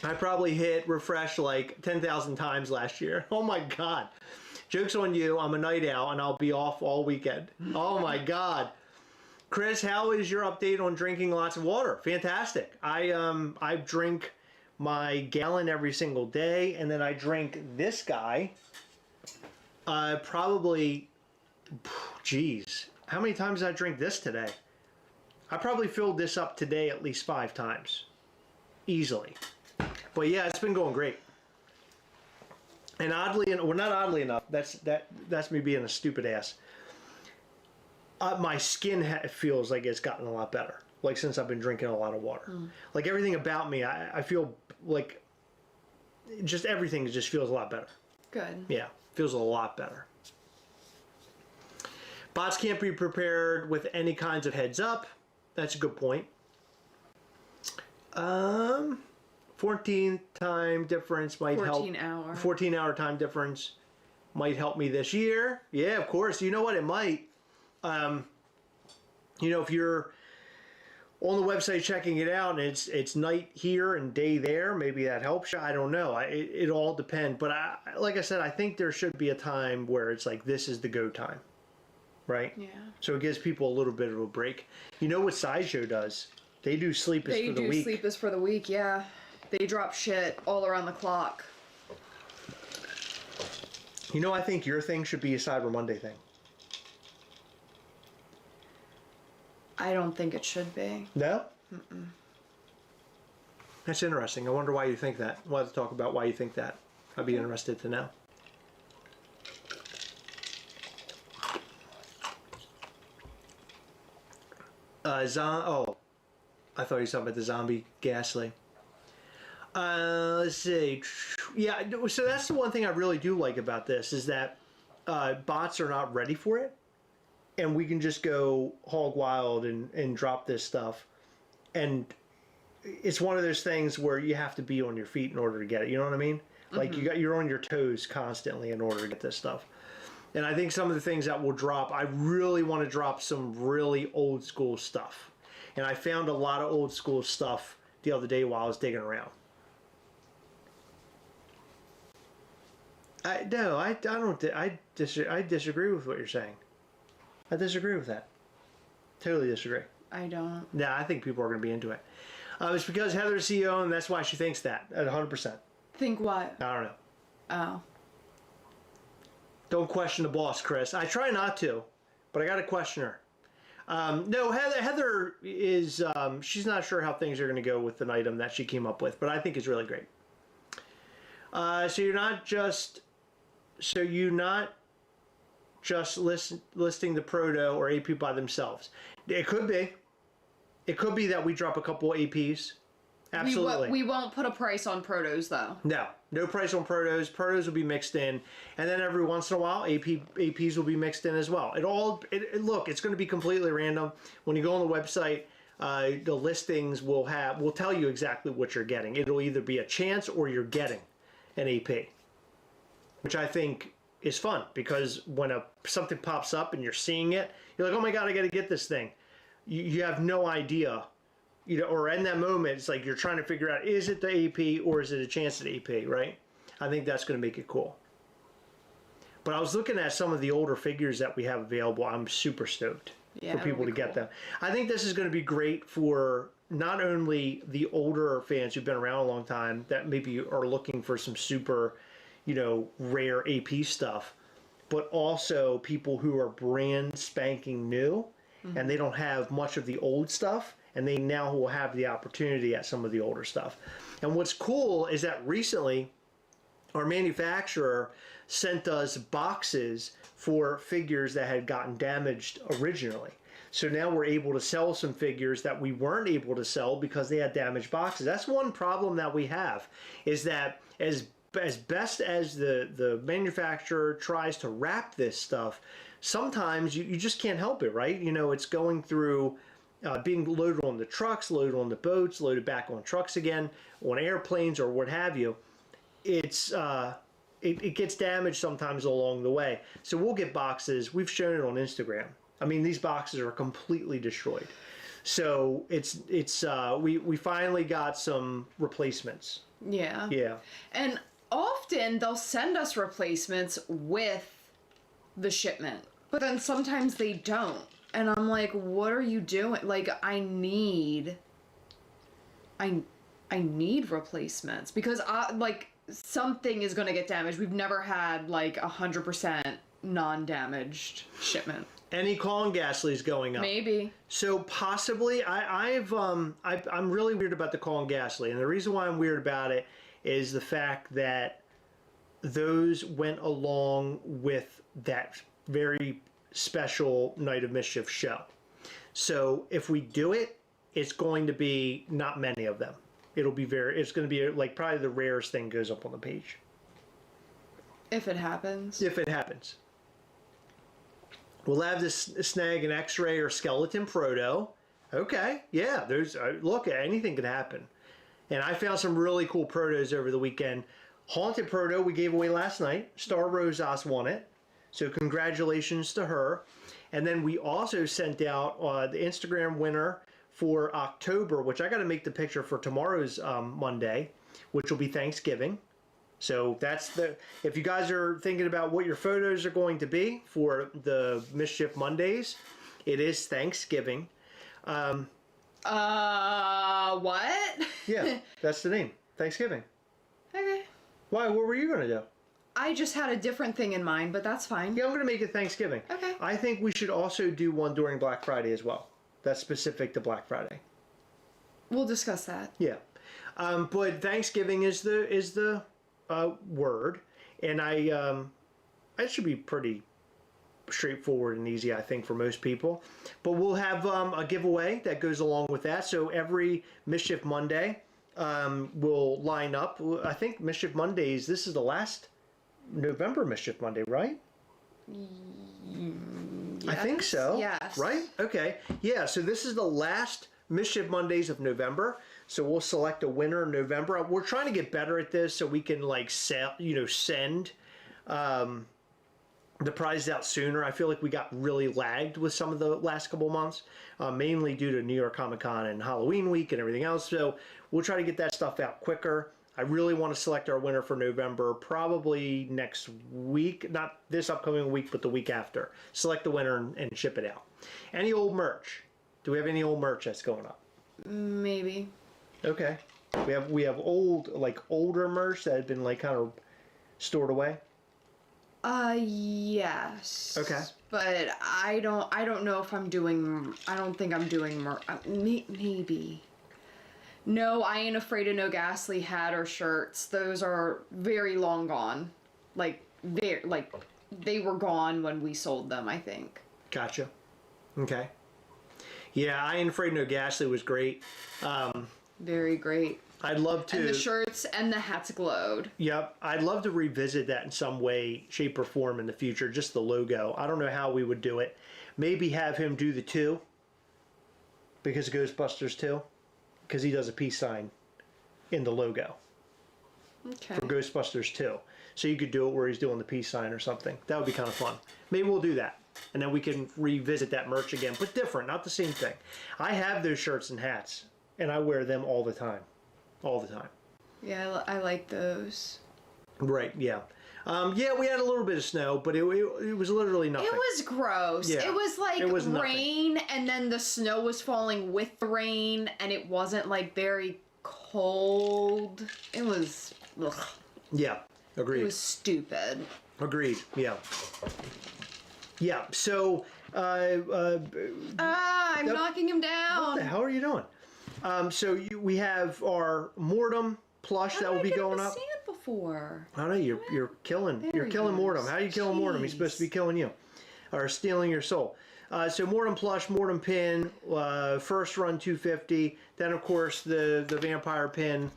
I probably hit refresh 10,000 times last year. Oh my God. Joke's on you. I'm a night owl and I'll be off all weekend. Oh my God. Chris, how is your update on drinking lots of water? Fantastic. I drink my gallon every single day, and then I drink this guy probably, how many times did I drink this today? I probably filled this up today at least 5 times. Easily. But yeah, it's been going great. And not oddly enough, that's me being a stupid ass. My skin feels like it's gotten a lot better. Since I've been drinking a lot of water. Everything about me, I feel like just everything just feels a lot better. Good. Yeah, feels a lot better. Bots can't be prepared with any kinds of heads up. That's a good point. 14 time difference might help. 14 hour time difference might help me this year. Yeah, of course. You know what? It might. If you're on the website checking it out and it's night here and day there, maybe that helps you. I don't know. It all depends. But like I said, I think there should be a time where it's this is the go time. Right? Yeah. So it gives people a little bit of a break. You know what Sideshow does? They do sleep is for the week. They do sleep is for the week, yeah. They drop shit all around the clock. I think your thing should be a Cyber Monday thing. I don't think it should be. No? Mm-mm. That's interesting. I wonder why you think that. We'll have to talk about why you think that. I'd be interested to know. Oh, I thought you were talking about the zombie Ghastly. Let's see. Yeah, so that's the one thing I really do like about this is that bots are not ready for it. And we can just go hog wild and drop this stuff. And it's one of those things where you have to be on your feet in order to get it. You know what I mean? Like you're on your toes constantly in order to get this stuff. And I think some of the things that will drop, I really want to drop some really old school stuff. And I found a lot of old school stuff the other day while I was digging around. I disagree with what you're saying. I disagree with that. Totally disagree. I don't. Yeah, I think people are going to be into it. It's because Heather's CEO, and that's why she thinks that at 100%. Think what? I don't know. Oh. Don't question the boss, Chris. I try not to, but I got to question her. No, Heather is, she's not sure how things are going to go with an item that she came up with, but I think it's really great. So you're not just listing the Proto or AP by themselves. It could be. It could be that we drop a couple APs. Absolutely. We won't put a price on Protos, though. No price on Protos. Protos will be mixed in, and then every once in a while, APs will be mixed in as well. Look, it's going to be completely random. When you go on the website, the listings will tell you exactly what you're getting. It'll either be a chance or you're getting an AP, which I think is fun because when something pops up and you're seeing it, you're like, oh my god, I got to get this thing. You have no idea. Or in that moment, it's like you're trying to figure out, is it the AP or is it a chance at AP, right? I think that's going to make it cool. But I was looking at some of the older figures that we have available. I'm super stoked for people to get them. I think this is going to be great for not only the older fans who've been around a long time that maybe are looking for some super, rare AP stuff, but also people who are brand spanking new and they don't have much of the old stuff. And they now will have the opportunity at some of the older stuff. And what's cool is that recently our manufacturer sent us boxes for figures that had gotten damaged originally. So now we're able to sell some figures that we weren't able to sell because they had damaged boxes. That's one problem that we have, is that as best as the manufacturer tries to wrap this stuff, sometimes you just can't help it, right? It's going through being loaded on the trucks, loaded on the boats, loaded back on trucks again, on airplanes or what have you. It gets damaged sometimes along the way. So we'll get boxes. We've shown it on Instagram. I mean, these boxes are completely destroyed. So we finally got some replacements. Yeah. Yeah. And often they'll send us replacements with the shipment, but then sometimes they don't. And I'm like, what are you doing? Like, I need replacements because something is going to get damaged. We've never had 100% non-damaged shipment. Any Kong Ghastly's going up. Maybe. So possibly, I'm really weird about the Kong Ghastly, and the reason why I'm weird about it is the fact that those went along with that very special Night of Mischief show. So if we do it, it's going to be not many of them. It's going to be probably the rarest thing goes up on the page. If it happens. If it happens. We'll have this snag an X-ray or skeleton proto. Okay, yeah, look, anything could happen. And I found some really cool protos over the weekend. Haunted proto we gave away last night. Star Rosas won it. So congratulations to her. And then we also sent out the Instagram winner for October, which I got to make the picture for tomorrow's Monday, which will be Thanksgiving. So if you guys are thinking about what your photos are going to be for the Mischief Mondays, it is Thanksgiving. What? Yeah, that's the name. Thanksgiving. Okay. Why? What were you going to do? I just had a different thing in mind, but that's fine. Yeah, I'm going to make it Thanksgiving. Okay. I think we should also do one during Black Friday as well. That's specific to Black Friday. We'll discuss that. Yeah. But Thanksgiving is the word, and it should be pretty straightforward and easy, I think, for most people. But we'll have a giveaway that goes along with that. So every Mischief Monday, we'll line up. I think Mischief Mondays, this is the last November Mischief Monday, right? Yes. I think so. Yes. Right? Okay. Yeah, so this is the last Mischief Mondays of November. So we'll select a winner in November. We're trying to get better at this so we can like send the prize out sooner. I feel like we got really lagged with some of the last couple months, mainly due to New York Comic Con and Halloween week and everything else. So we'll try to get that stuff out quicker. I really want to select our winner for November, probably next week, not this upcoming week, but the week after. Select the winner and ship it out. Any old merch? Do we have any old merch that's going up? Maybe. Okay. We have older merch that had been like kind of stored away. Yes. Okay. But I don't know if I'm doing. I don't think I'm doing maybe. No, I ain't afraid of no Ghastly hat or shirts. Those are very long gone. They were gone when we sold them, I think. Gotcha. Okay. Yeah, I Ain't Afraid No Ghastly was great. Very great. I'd love to. And the shirts and the hats glowed. Yep. I'd love to revisit that in some way, shape, or form in the future. Just the logo. I don't know how we would do it. Maybe have him do the 2. Because of Ghostbusters 2. Because he does a peace sign in the logo. Okay. For Ghostbusters 2. So you could do it where he's doing the peace sign or something. That would be kind of fun. Maybe we'll do that. And then we can revisit that merch again. But different, not the same thing. I have those shirts and hats. And I wear them all the time. All the time. Yeah, I like those. Right, yeah. Yeah, we had a little bit of snow, but it was literally nothing. It was gross. Yeah, it was like it was rain, and then the snow was falling with the rain, and it wasn't like very cold. It was, ugh. Yeah, agreed. It was stupid. Agreed, yeah. Yeah, so... I'm knocking him down. What the hell are you doing? We have our Mortem Plush that will be going up. I've seen it before. I don't know, you're killing Mortem. How are you killing Mortem? He's supposed to be killing you. Or stealing your soul. So Mortem Plush, Mortem Pin, first run 250. Then of course the Vampire Pin.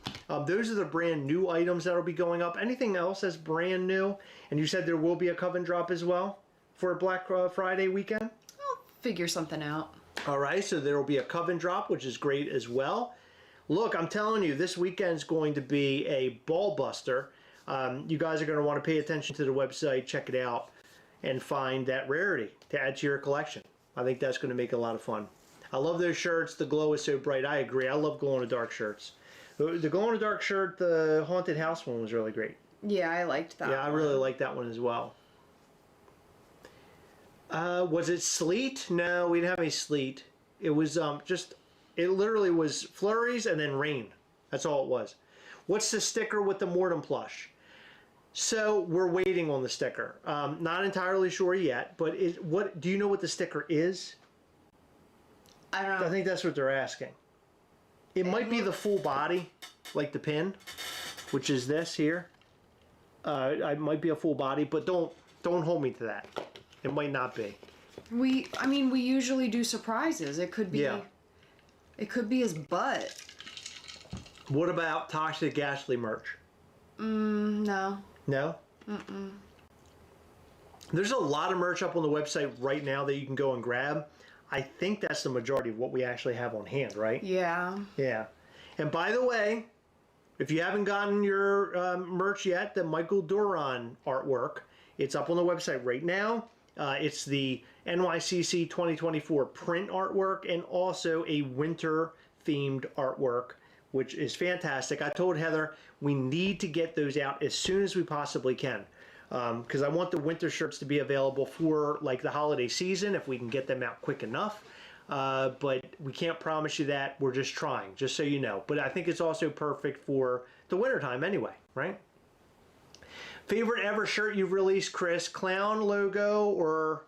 Those are the brand new items that will be going up. Anything else that's brand new? And you said there will be a Coven drop as well for Black Friday weekend? I'll figure something out. All right, so there will be a Coven drop, which is great as well. Look, I'm telling you, this weekend's going to be a ball buster. You guys are going to want to pay attention to the website, check it out, and find that rarity to add to your collection. I think that's going to make it a lot of fun. I love those shirts. The glow is so bright. I agree. I love glow-in-the-dark shirts. The glow-in-the-dark shirt, the Haunted House one, was really great. Yeah, I liked that. Yeah, I really liked that one as well. Was it sleet? No, we didn't have any sleet. It was it literally was flurries and then rain. That's all it was. What's the sticker with the Mortem Plush? So we're waiting on the sticker. Not entirely sure yet, but do you know what the sticker is? I don't know. I think that's what they're asking. It might be the full body, like the pin, which is this here. It might be a full body, but don't hold me to that. It might not be. We usually do surprises. It could be. Yeah. It could be his butt. What about Toxic Ghastly merch? No. No? Mm-mm. There's a lot of merch up on the website right now that you can go and grab. I think that's the majority of what we actually have on hand, right? Yeah. Yeah. And by the way, if you haven't gotten your merch yet, the Michael Duran artwork, it's up on the website right now. It's the NYCC 2024 print artwork and also a winter-themed artwork, which is fantastic. I told Heather we need to get those out as soon as we possibly can because I want the winter shirts to be available for like the holiday season if we can get them out quick enough. But we can't promise you that. We're just trying, just so you know. But I think it's also perfect for the wintertime anyway, right? Favorite ever shirt you've released, Chris? Clown logo or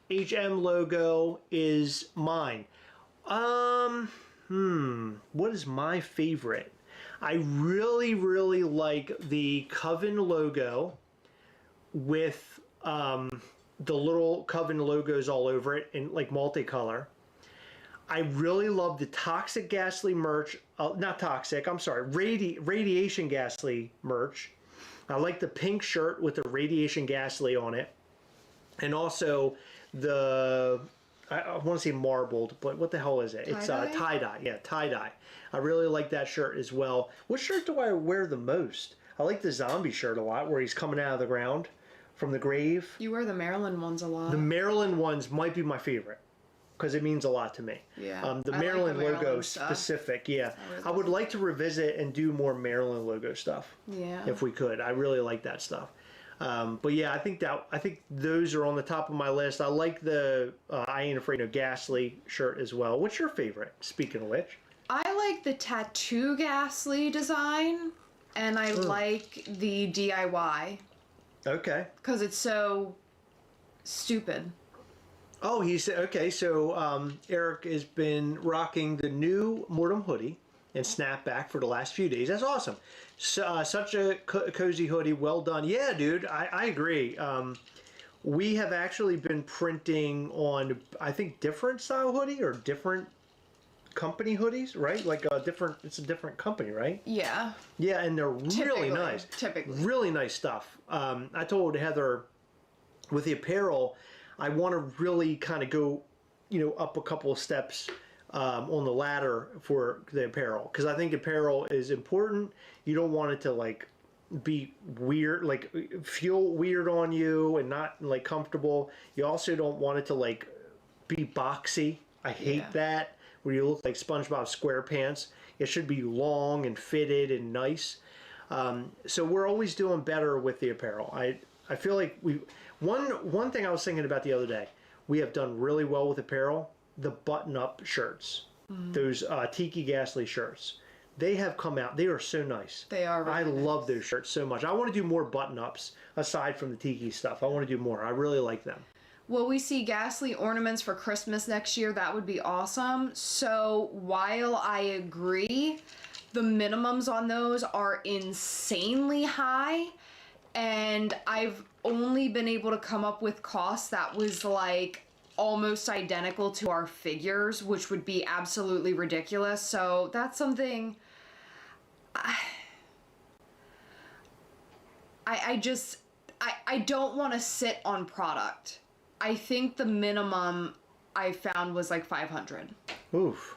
HM logo is mine. What is my favorite? I really, really like the Coven logo with the little Coven logos all over it in like multicolor. I really love the Toxic Ghastly merch. Not Toxic, I'm sorry, Radiation Ghastly merch. I like the pink shirt with the Radiation Ghastly on it. And also the, I want to say marbled, but what the hell is it? It's tie-dye. Yeah, tie-dye. I really like that shirt as well. What shirt do I wear the most? I like the zombie shirt a lot, where he's coming out of the ground from the grave. You wear the Maryland ones a lot. The Maryland ones might be my favorite, because it means a lot to me. Yeah. The Maryland logo specific, yeah. I would like to revisit and do more Maryland logo stuff. Yeah. If we could. I really like that stuff. But yeah, I think those are on the top of my list. I like the I Ain't Afraid of Ghastly shirt as well. What's your favorite, speaking of which? I like the tattoo Ghastly design, and I like the DIY. Okay. Because it's so stupid. Oh, okay. So Eric has been rocking the new Mortem hoodie and snapback for the last few days. That's awesome. So, such a cozy hoodie. Well done. Yeah, dude. I agree. We have actually been printing on, I think, different style hoodie or different company hoodies, right? Like it's a different company, right? Yeah. Yeah, and they're really nice. Typically. Really nice stuff. I told Heather with the apparel, I want to really kind of go, up a couple of steps on the ladder for the apparel, because I think apparel is important. You don't want it to like be weird, like feel weird on you and not like comfortable. You also don't want it to like be boxy. I hate that, where you look like SpongeBob SquarePants. It should be long and fitted and nice. So we're always doing better with the apparel. I feel like one thing I was thinking about the other day, we have done really well with apparel, the button-up shirts, those Tiki Ghastly shirts. They have come out. They are so nice. They are really nice. love those shirts so much. I want to do more button-ups aside from the Tiki stuff. I want to do more. I really like them. Will we see Ghastly ornaments for Christmas next year? That would be awesome. So while I agree, the minimums on those are insanely high, and I've only been able to come up with costs that was like almost identical to our figures, which would be absolutely ridiculous. So that's something I don't want to sit on product. I think the minimum I found was like 500. Oof.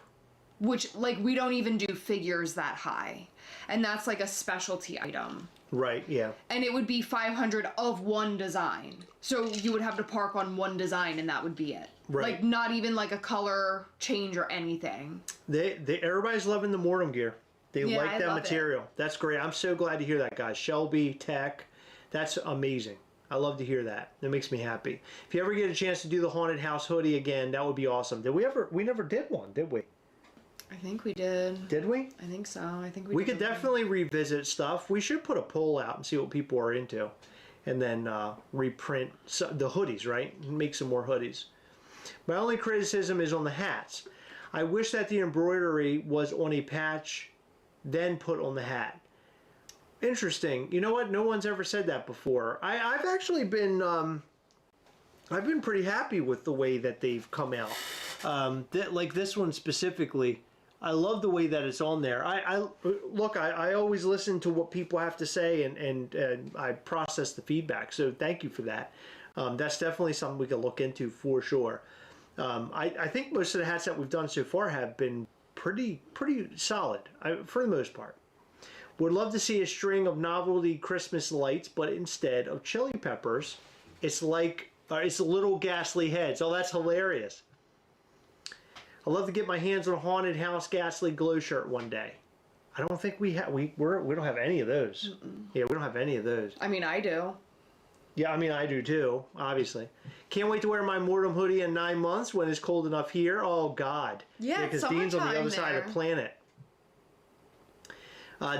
Which, like, we don't even do figures that high. And that's like a specialty item. Right, yeah. And it would be 500 of one design. So you would have to park on one design and that would be it. Right. Like, not even like a color change or anything. Everybody's loving the Mortem gear. They like that material. That's great. I'm so glad to hear that, guys. Shelby, Tech, that's amazing. I love to hear that. That makes me happy. If you ever get a chance to do the Haunted House hoodie again, that would be awesome. We never did one, did we? I think we did. Did we? I think so. I think we could definitely revisit stuff. We should put a poll out and see what people are into, and then reprint the hoodies, right? Make some more hoodies. My only criticism is on the hats. I wish that the embroidery was on a patch, then put on the hat. Interesting. You know what? No one's ever said that before. I've actually been I've been pretty happy with the way that they've come out. Like this one specifically, I love the way that it's on there. I always listen to what people have to say, and I process the feedback. So thank you for that. That's definitely something we can look into for sure. I think most of the hats that we've done so far have been pretty solid for the most part. Would love to see a string of novelty Christmas lights, but instead of chili peppers, it's like it's little ghastly heads. Oh, that's hilarious. I'd love to get my hands on a Haunted House Ghastly glow shirt one day. I don't think we don't have any of those. Yeah, we don't have any of those. I mean, I do. Yeah, I mean, I do too, obviously. Can't wait to wear my Mortem hoodie in 9 months when it's cold enough here. Oh, God. Yeah, because Dean's on the other side of the planet.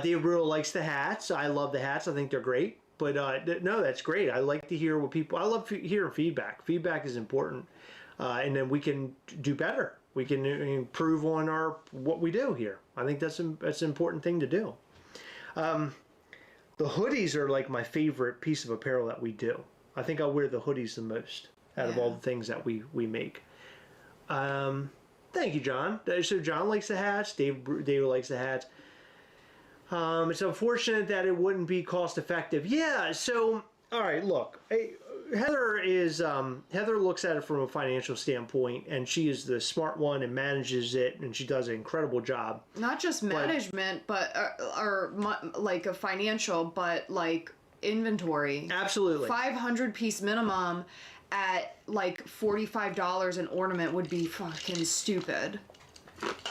Dave Bruno likes the hats. I love the hats. I think they're great. But no, that's great. I like to hear what people... I love hearing feedback. Feedback is important. And then we can do better. We can improve on what we do here. I think that's an important thing to do. The hoodies are like my favorite piece of apparel that we do. I think I'll wear the hoodies the most out of all the things that we make. Thank you, John. So John likes the hats. Dave likes the hats. It's unfortunate that it wouldn't be cost effective. Yeah. So all right, look. Heather looks at it from a financial standpoint, and she is the smart one and manages it, and she does an incredible job. Not just management, but like a financial, but like inventory. Absolutely. 500 piece minimum at like $45 an ornament would be fucking stupid.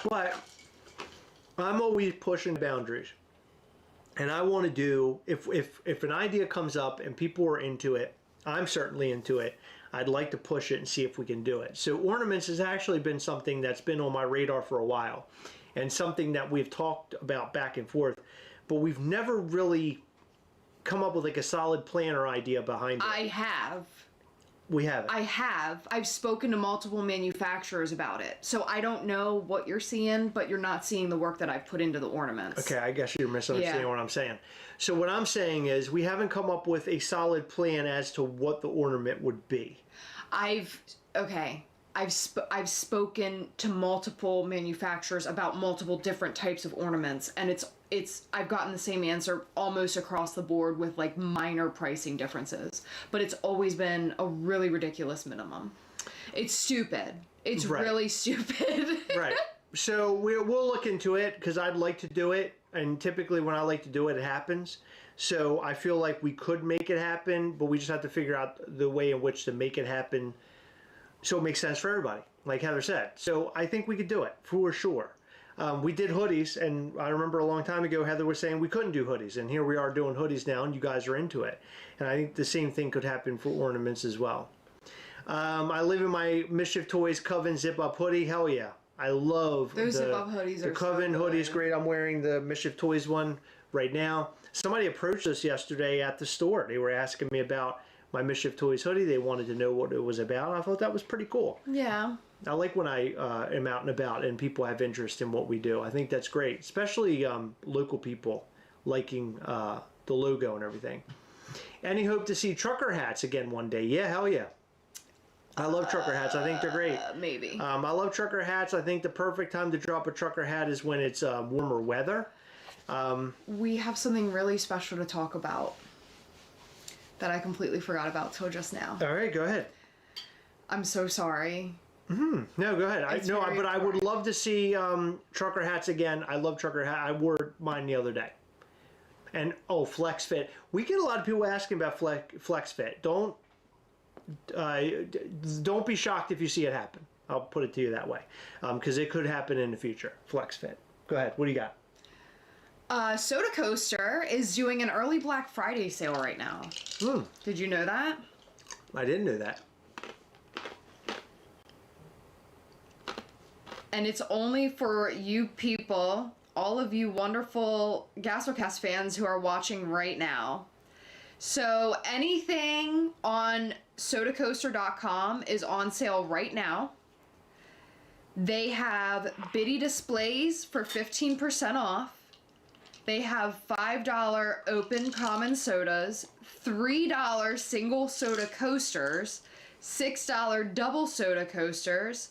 But I'm always pushing boundaries, and I want to do if an idea comes up and people are into it. I'm certainly into it. I'd like to push it and see if we can do it. So ornaments has actually been something that's been on my radar for a while, and something that we've talked about back and forth, but we've never really come up with like a solid plan or idea behind it. I have. We haven't. I have. I've spoken to multiple manufacturers about it. So I don't know what you're seeing, but you're not seeing the work that I've put into the ornaments. Okay, I guess you're misunderstanding what I'm saying. So what I'm saying is we haven't come up with a solid plan as to what the ornament would be. I've spoken to multiple manufacturers about multiple different types of ornaments, and I've gotten the same answer almost across the board with like minor pricing differences, but it's always been a really ridiculous minimum. It's stupid. It's really stupid. Right. So we'll look into it because I'd like to do it, and typically when I like to do it, it happens. So I feel like we could make it happen, but we just have to figure out the way in which to make it happen so it makes sense for everybody, like Heather said. So I think we could do it for sure. We did hoodies, and I remember a long time ago Heather was saying we couldn't do hoodies, and here we are doing hoodies now, and you guys are into it. And I think the same thing could happen for ornaments as well. I live in my Mischief Toys Coven zip-up hoodie. Hell yeah. I love those zip-up hoodies. The Coven hoodie is great. I'm wearing the Mischief Toys one right now. Somebody approached us yesterday at the store. They were asking me about my Mischief Toys hoodie. They wanted to know what it was about. I thought that was pretty cool. Yeah. I like when I am out and about and people have interest in what we do. I think that's great, especially local people liking the logo and everything. Any hope to see trucker hats again one day? Yeah, hell yeah. I love trucker hats. I think they're great. Maybe. I love trucker hats. I think the perfect time to drop a trucker hat is when it's warmer weather. We have something really special to talk about that I completely forgot about till just now. All right, go ahead. I'm so sorry. No, go ahead. I would love to see trucker hats again. I love trucker hat. I wore mine the other day. And Flex Fit. We get a lot of people asking about Flex Fit. Don't be shocked if you see it happen. I'll put it to you that way, because it could happen in the future. Flex Fit. Go ahead. What do you got? Sodacoaster is doing an early Black Friday sale right now. Did you know that? I didn't know that. And it's only for you people, all of you wonderful Gastlecast fans who are watching right now. So anything on Sodacoaster.com is on sale right now. They have Biddy displays for 15% off. They have $5 open common sodas, $3 single soda coasters, $6 double soda coasters,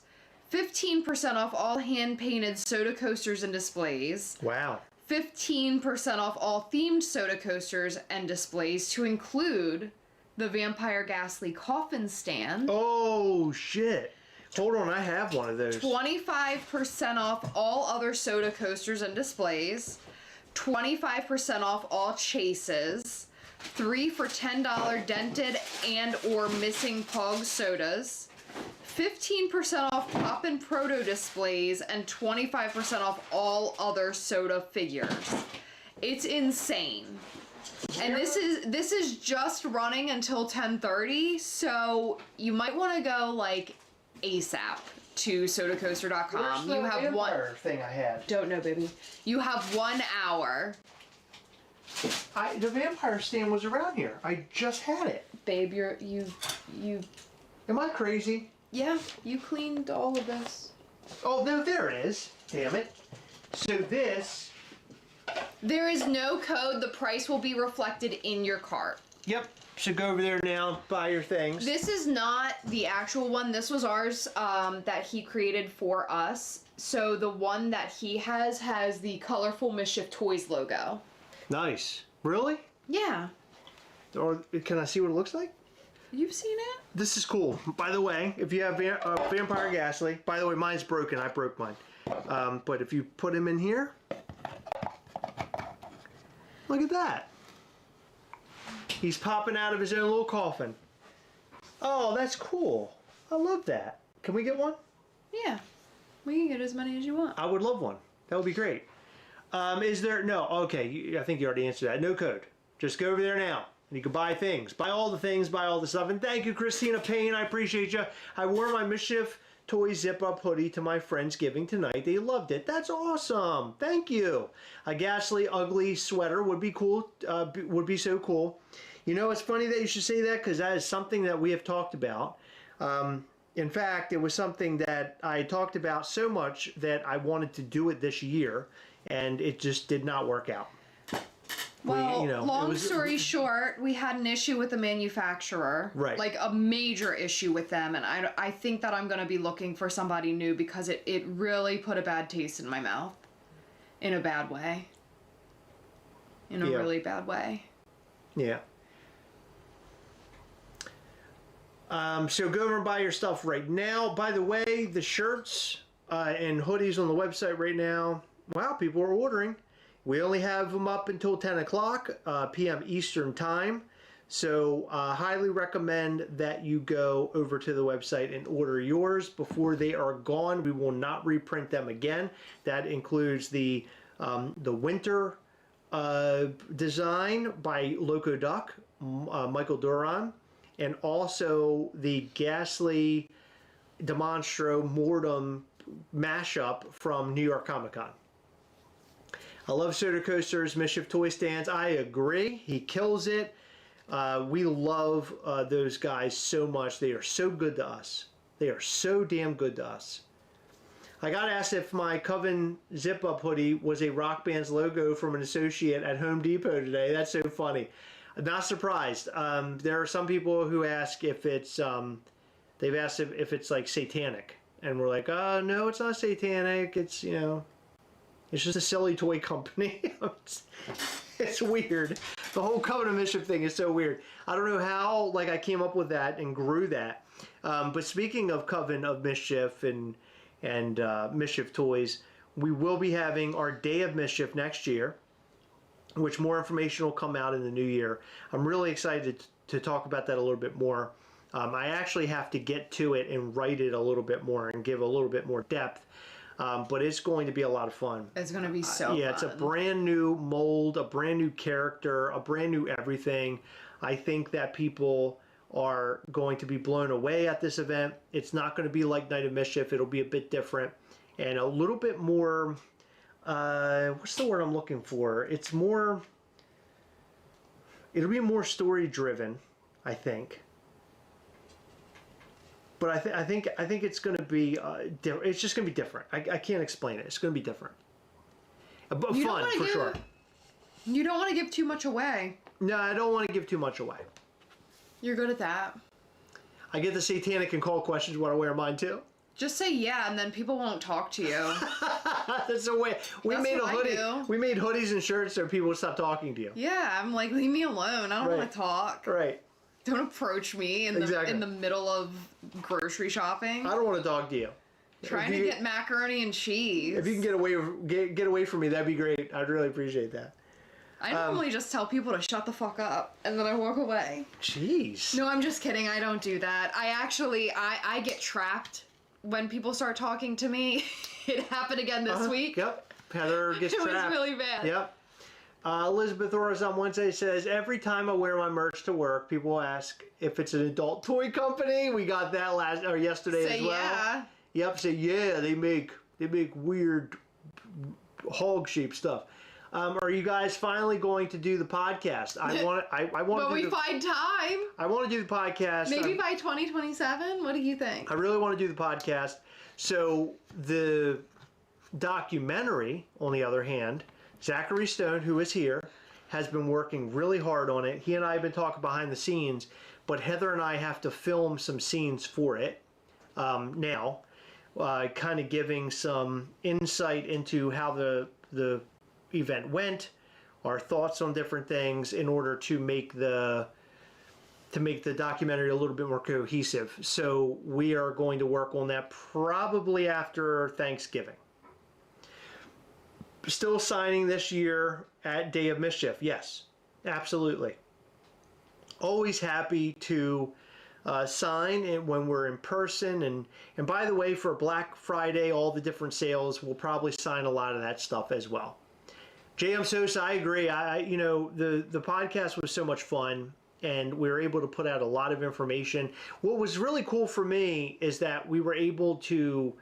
15% off all hand-painted soda coasters and displays. Wow. 15% off all themed soda coasters and displays, to include the Vampire Ghastly coffin stand. Oh, shit. Hold on, I have one of those. 25% off all other soda coasters and displays. 25% off all chases. 3 for $10 dented and or missing Pog sodas. 15% off Pop and Proto displays, and 25% off all other soda figures. It's insane. And this is just running until 10:30, so you might want to go like ASAP to Sodacoaster.com. You have one thing I had. Don't know, baby. You have 1 hour. The vampire stand was around here. I just had it. Babe, you. Am I crazy? Yeah, you cleaned all of this. Oh, no, there it is. Damn it. So this... There is no code. The price will be reflected in your cart. Yep. So go over there now, buy your things. This is not the actual one. This was ours that he created for us. So the one that he has the colorful Mischief Toys logo. Nice. Really? Yeah. Or can I see what it looks like? You've seen it? This is cool. By the way, if you have Vampire Ghastly, by the way, mine's broken. I broke mine. But if you put him in here, look at that. He's popping out of his own little coffin. Oh, that's cool. I love that. Can we get one? Yeah. We can get as many as you want. I would love one. That would be great. Is there... No. Okay. I think you already answered that. No code. Just go over there now. And you can buy things. Buy all the things. Buy all the stuff. And thank you, Christina Payne. I appreciate you. I wore my Mischief Toy zip-up hoodie to my Friendsgiving tonight. They loved it. That's awesome. Thank you. A Ghastly ugly sweater would be cool. Would be so cool. You know, it's funny that you should say that because that is something that we have talked about. In fact, it was something that I talked about so much that I wanted to do it this year, and it just did not work out. Well, long story short, we had an issue with the manufacturer. Right. Like a major issue with them, and I think that I'm going to be looking for somebody new because it really put a bad taste in my mouth. In a bad way. In a really bad way. Yeah. So go over and buy your stuff right now. By the way, the shirts and hoodies on the website right now, wow, people are ordering. We only have them up until 10 o'clock p.m. Eastern time. So highly recommend that you go over to the website and order yours before they are gone. We will not reprint them again. That includes the winter design by Loco Duck, Michael Duran, and also the Ghastly Demonstro Mortem mashup from New York Comic Con. I love Sodacoaster's Mischief toy stands. I agree. He kills it. We love those guys so much. They are so good to us. They are so damn good to us. I got asked if my Coven zip-up hoodie was a Rock Band's logo from an associate at Home Depot today. That's so funny. Not surprised. There are some people who ask if it's, they've asked if it's like satanic. And we're like, oh, no, it's not satanic. It's, you know, it's just a silly toy company. It's weird. The whole Coven of Mischief thing is so weird. I don't know how, like, I came up with that and grew that. But speaking of Coven of Mischief and Mischief toys, we will be having our Day of Mischief next year, which more information will come out in the new year. I'm really excited to talk about that a little bit more. I actually have to get to it and write it a little bit more and give a little bit more depth. But it's going to be a lot of fun. It's going to be so yeah, fun. It's a brand new mold, a brand new character, a brand new everything. I think that people are going to be blown away at this event. It's not going to be like Night of Mischief. It'll be a bit different and a little bit more, what's the word I'm looking for? It's more, it'll be more story driven, I think. But I think it's going to be, it's just going to be different. I can't explain it. It's going to be different. But fun, for sure. You don't want to give too much away. No, I don't want to give too much away. You're good at that. I get the satanic and call questions. Want to wear mine too? Just say yeah, and then people won't talk to you. That's the way. We made a hoodie. We made hoodies and shirts so people would stop talking to you. Yeah, I'm like, leave me alone. I don't want to talk. Right. Don't approach me in the middle of grocery shopping. I don't want to talk to you. Trying to get macaroni and cheese. If you can get away from me, that'd be great. I'd really appreciate that. I normally just tell people to shut the fuck up, and then I walk away. Jeez. No, I'm just kidding. I don't do that. I get trapped when people start talking to me. It happened again this week. Yep. Heather gets trapped. It was really bad. Yep. Elizabeth Orris on Wednesday says, every time I wear my merch to work, people ask if it's an adult toy company. We got that yesterday as well. Yeah. Yep. Say yeah. They make weird hog shape stuff. Are you guys finally going to do the podcast? I want But we find time. I want to do the podcast. Maybe by 2027. What do you think? I really want to do the podcast. So the documentary, on the other hand, Zachary Stone, who is here, has been working really hard on it. He and I have been talking behind the scenes, but Heather and I have to film some scenes for it now, kind of giving some insight into how the event went, our thoughts on different things, in order to make the documentary a little bit more cohesive. So we are going to work on that probably after Thanksgiving. Still signing this year at Day of Mischief. Yes, absolutely. Always happy to sign it when we're in person. And by the way, for Black Friday, all the different sales, we'll probably sign a lot of that stuff as well. J.M. Sosa, I agree. The podcast was so much fun, and we were able to put out a lot of information. What was really cool for me is that we were able to,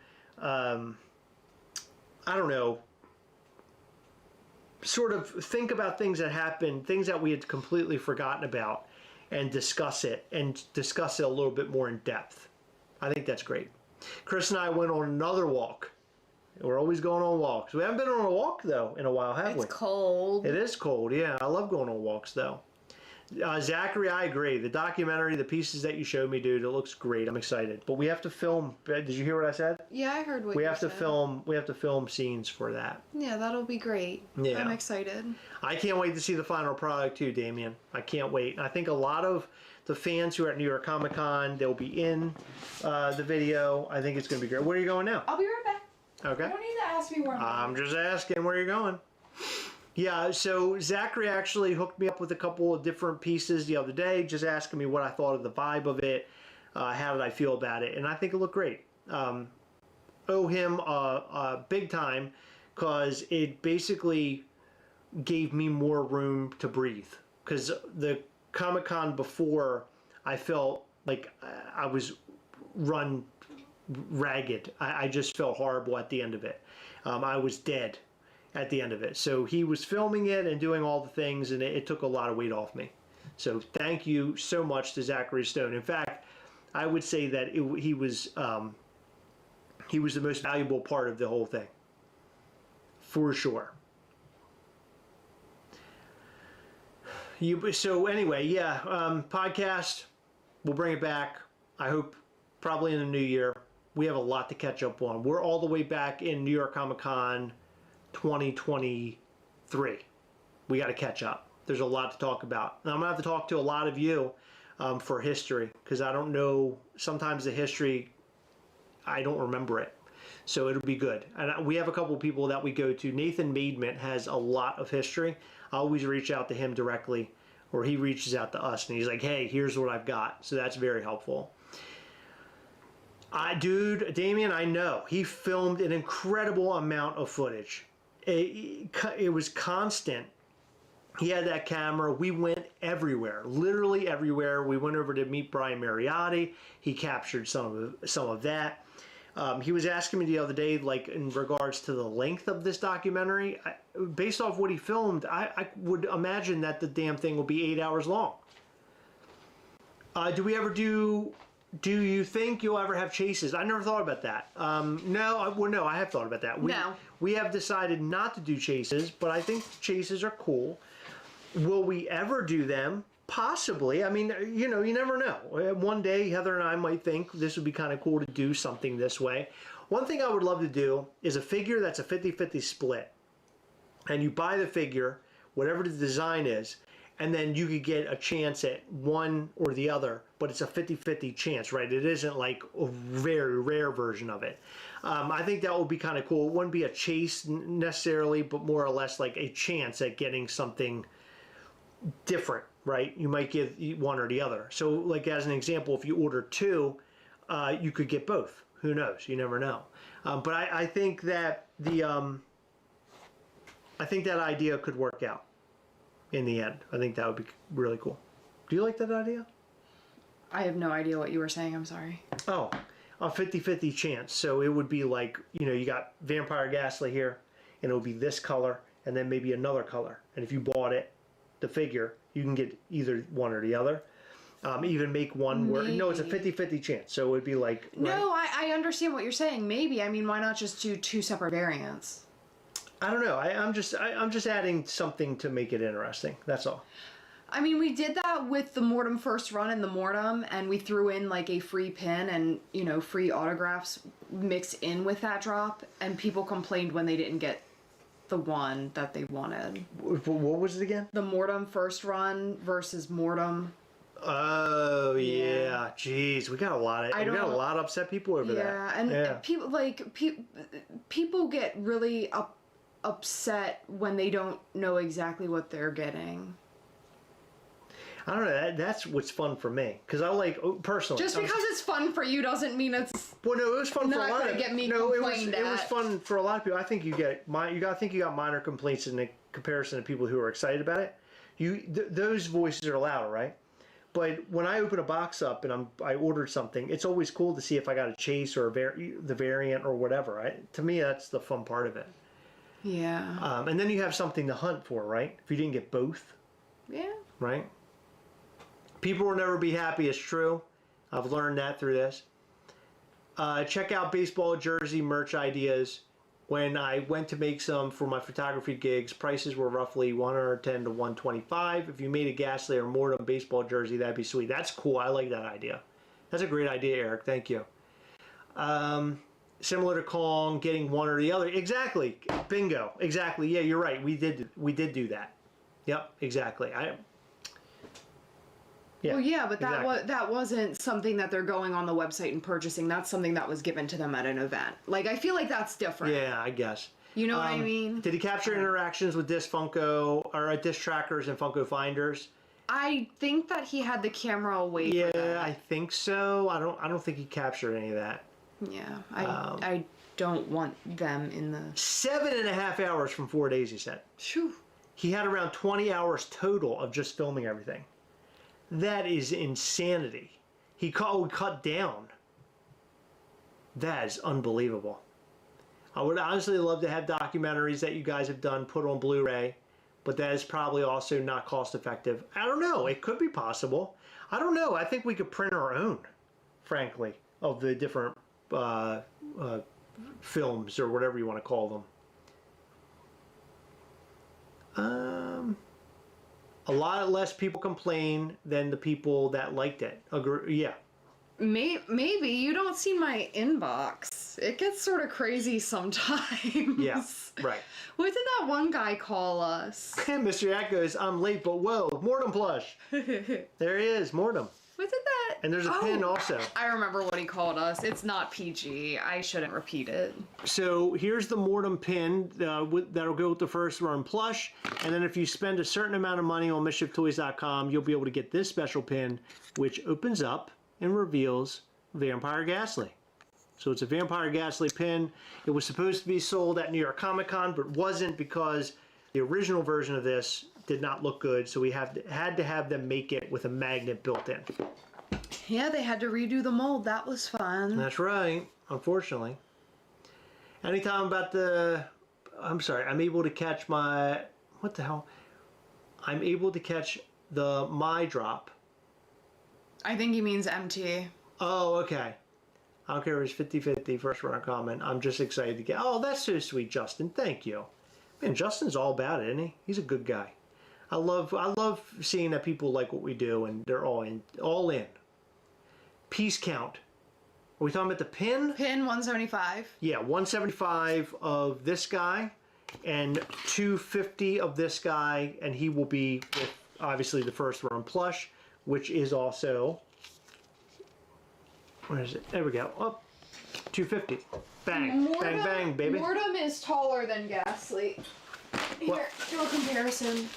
sort of think about things that happened, things that we had completely forgotten about, and discuss it a little bit more in depth. I think that's great. Chris and I went on another walk. We're always going on walks. We haven't been on a walk, though, in a while, have we? It's cold. It is cold, yeah. I love going on walks, though. Zachary, I agree. The documentary, the pieces that you showed me, dude, it looks great. I'm excited. But we have to film. Did you hear what I said? Yeah, I heard what we you have to said. film. We have to film scenes for that. Yeah, that'll be great. Yeah. I'm excited. I can't wait to see the final product too, Damien. I can't wait. I think a lot of the fans who are at New York Comic Con, they'll be in the video. I think it's going to be great. Where are you going now? I'll be right back. Okay. You don't need to ask me where I'm just asking where you're going. Yeah, so Zachary actually hooked me up with a couple of different pieces the other day, just asking me what I thought of the vibe of it, how did I feel about it, and I think it looked great. Owe him big time, because it basically gave me more room to breathe. Because the Comic-Con before, I felt like I was run ragged. I just felt horrible at the end of it. I was dead at the end of it. So he was filming it and doing all the things, and it took a lot of weight off me. So thank you so much to Zachary Stone. In fact, I would say that he was the most valuable part of the whole thing, for sure. So anyway, yeah, podcast, we'll bring it back. I hope probably in the new year. We have a lot to catch up on. We're all the way back in New York Comic Con 2023. We got to catch up. There's a lot to talk about. And I'm going to have to talk to a lot of you for history, because I don't know, sometimes the history, I don't remember it. So it'll be good. And we have a couple of people that we go to. Nathan Maidment has a lot of history. I always reach out to him directly, or he reaches out to us and he's like, hey, here's what I've got. So that's very helpful. Dude, Damien, I know. He filmed an incredible amount of footage. It was constant. He had that camera. We went everywhere, literally everywhere. We went over to meet Brian Mariotti. He captured some of that. He was asking me the other day, like in regards to the length of this documentary. Based off what he filmed, I would imagine that the damn thing will be 8 hours long. Do you think you'll ever have chases? I never thought about that. No, I have thought about that. We have decided not to do chases, but I think chases are cool. Will we ever do them? Possibly. I mean, you never know. One day, Heather and I might think this would be kind of cool to do something this way. One thing I would love to do is a figure that's a 50-50 split. And you buy the figure, whatever the design is, and then you could get a chance at one or the other, but it's a 50-50 chance, right? It isn't like a very rare version of it. I think that would be kind of cool. It wouldn't be a chase necessarily, but more or less like a chance at getting something different, right? You might get one or the other. So like as an example, if you order two, you could get both. Who knows? You never know. But I think that I think that idea could work out in the end. I think that would be really cool. Do you like that idea? I have no idea what you were saying. I'm sorry. Oh, a 50-50 chance. So it would be like, you got Vampire Ghastly here, and it would be this color, and then maybe another color. And if you bought it, the figure, you can get either one or the other. Even make one where, no, it's a 50-50 chance. So it would be like... No, right? I understand what you're saying. Maybe. I mean, why not just do 2 separate variants? I don't know. I'm just adding something to make it interesting. That's all. I mean, we did that with the Mortem first run and the Mortem, and we threw in like a free pin and, you know, free autographs mixed in with that drop, and people complained when they didn't get the one that they wanted. What was it again? The Mortem first run versus Mortem. Oh yeah, jeez, we got a lot of upset people over that. Yeah, and people people get really upset when they don't know exactly what they're getting. I don't know. That's what's fun for me because I like personally. Just because it's fun for you doesn't mean it's. Well, no, it was fun for a lot of. Not gonna get me complained at. It was fun for a lot of people. I think you got minor complaints in comparison to people who are excited about it. Those voices are louder, right? But when I open a box up and I ordered something, it's always cool to see if I got a chase or the variant or whatever. Right? To me, that's the fun part of it. Yeah. And then you have something to hunt for, right? If you didn't get both. Yeah. Right? People will never be happy, it's true. I've learned that through this. Check out baseball jersey merch ideas. When I went to make some for my photography gigs, prices were roughly $110 to $125. If you made a Ghastly or Mortem baseball jersey, that'd be sweet. That's cool. I like that idea. That's a great idea, Eric. Thank you. Similar to Kong, getting one or the other. Exactly. Bingo. Exactly. Yeah, you're right. We did do that. Yep. Exactly. Yeah, well, yeah, but exactly. that wasn't something that they're going on the website and purchasing. That's something that was given to them at an event. Like, I feel like that's different. Yeah, I guess. You know what I mean? Did he capture interactions with disc Funko or disc trackers and Funko finders? I think that he had the camera away. Yeah, for that. I think so. I don't think he captured any of that. Yeah, I don't want them in the 7.5 hours from 4 days. He said. Phew. He had around 20 hours total of just filming everything. That is insanity. He cut down. That is unbelievable. I would honestly love to have documentaries that you guys have done put on Blu-ray, but that is probably also not cost effective. I don't know. It could be possible. I don't know. I think we could print our own, frankly, of the different films or whatever you want to call them. A lot less people complain than the people that liked it. Yeah. Maybe you don't see my inbox. It gets sort of crazy sometimes. Yeah, right. What did that one guy call us? Mr. Yak goes, I'm late, but whoa, Mortem Plush. There he is, Mortem. What did that? And there's a pin also. I remember what he called us. It's not PG. I shouldn't repeat it. So here's the Mortem pin that'll go with the first run plush. And then if you spend a certain amount of money on MischiefToys.com, you'll be able to get this special pin, which opens up and reveals Vampire Ghastly. So it's a Vampire Ghastly pin. It was supposed to be sold at New York Comic Con, but wasn't because the original version of this did not look good. So we had to have them make it with a magnet built in. Yeah, they had to redo the mold. That was fun. That's right, unfortunately. Anytime I'm able to catch my, what the hell? I'm able to catch the My Drop. I think he means MT. Oh, okay. I don't care if it's 50-50, first runner comment. I'm just excited to get, oh, that's so sweet, Justin. Thank you. Man, Justin's all about it, isn't he? He's a good guy. I love seeing that people like what we do and they're all in. Piece count. Are we talking about the pin? Pin 175. Yeah, 175 of this guy and 250 of this guy, and he will be with obviously the first run plush, which is also, where is it? There we go. Oh, 250. Bang, bang, bang, baby. Mortem is taller than Ghastly. Here, do a comparison.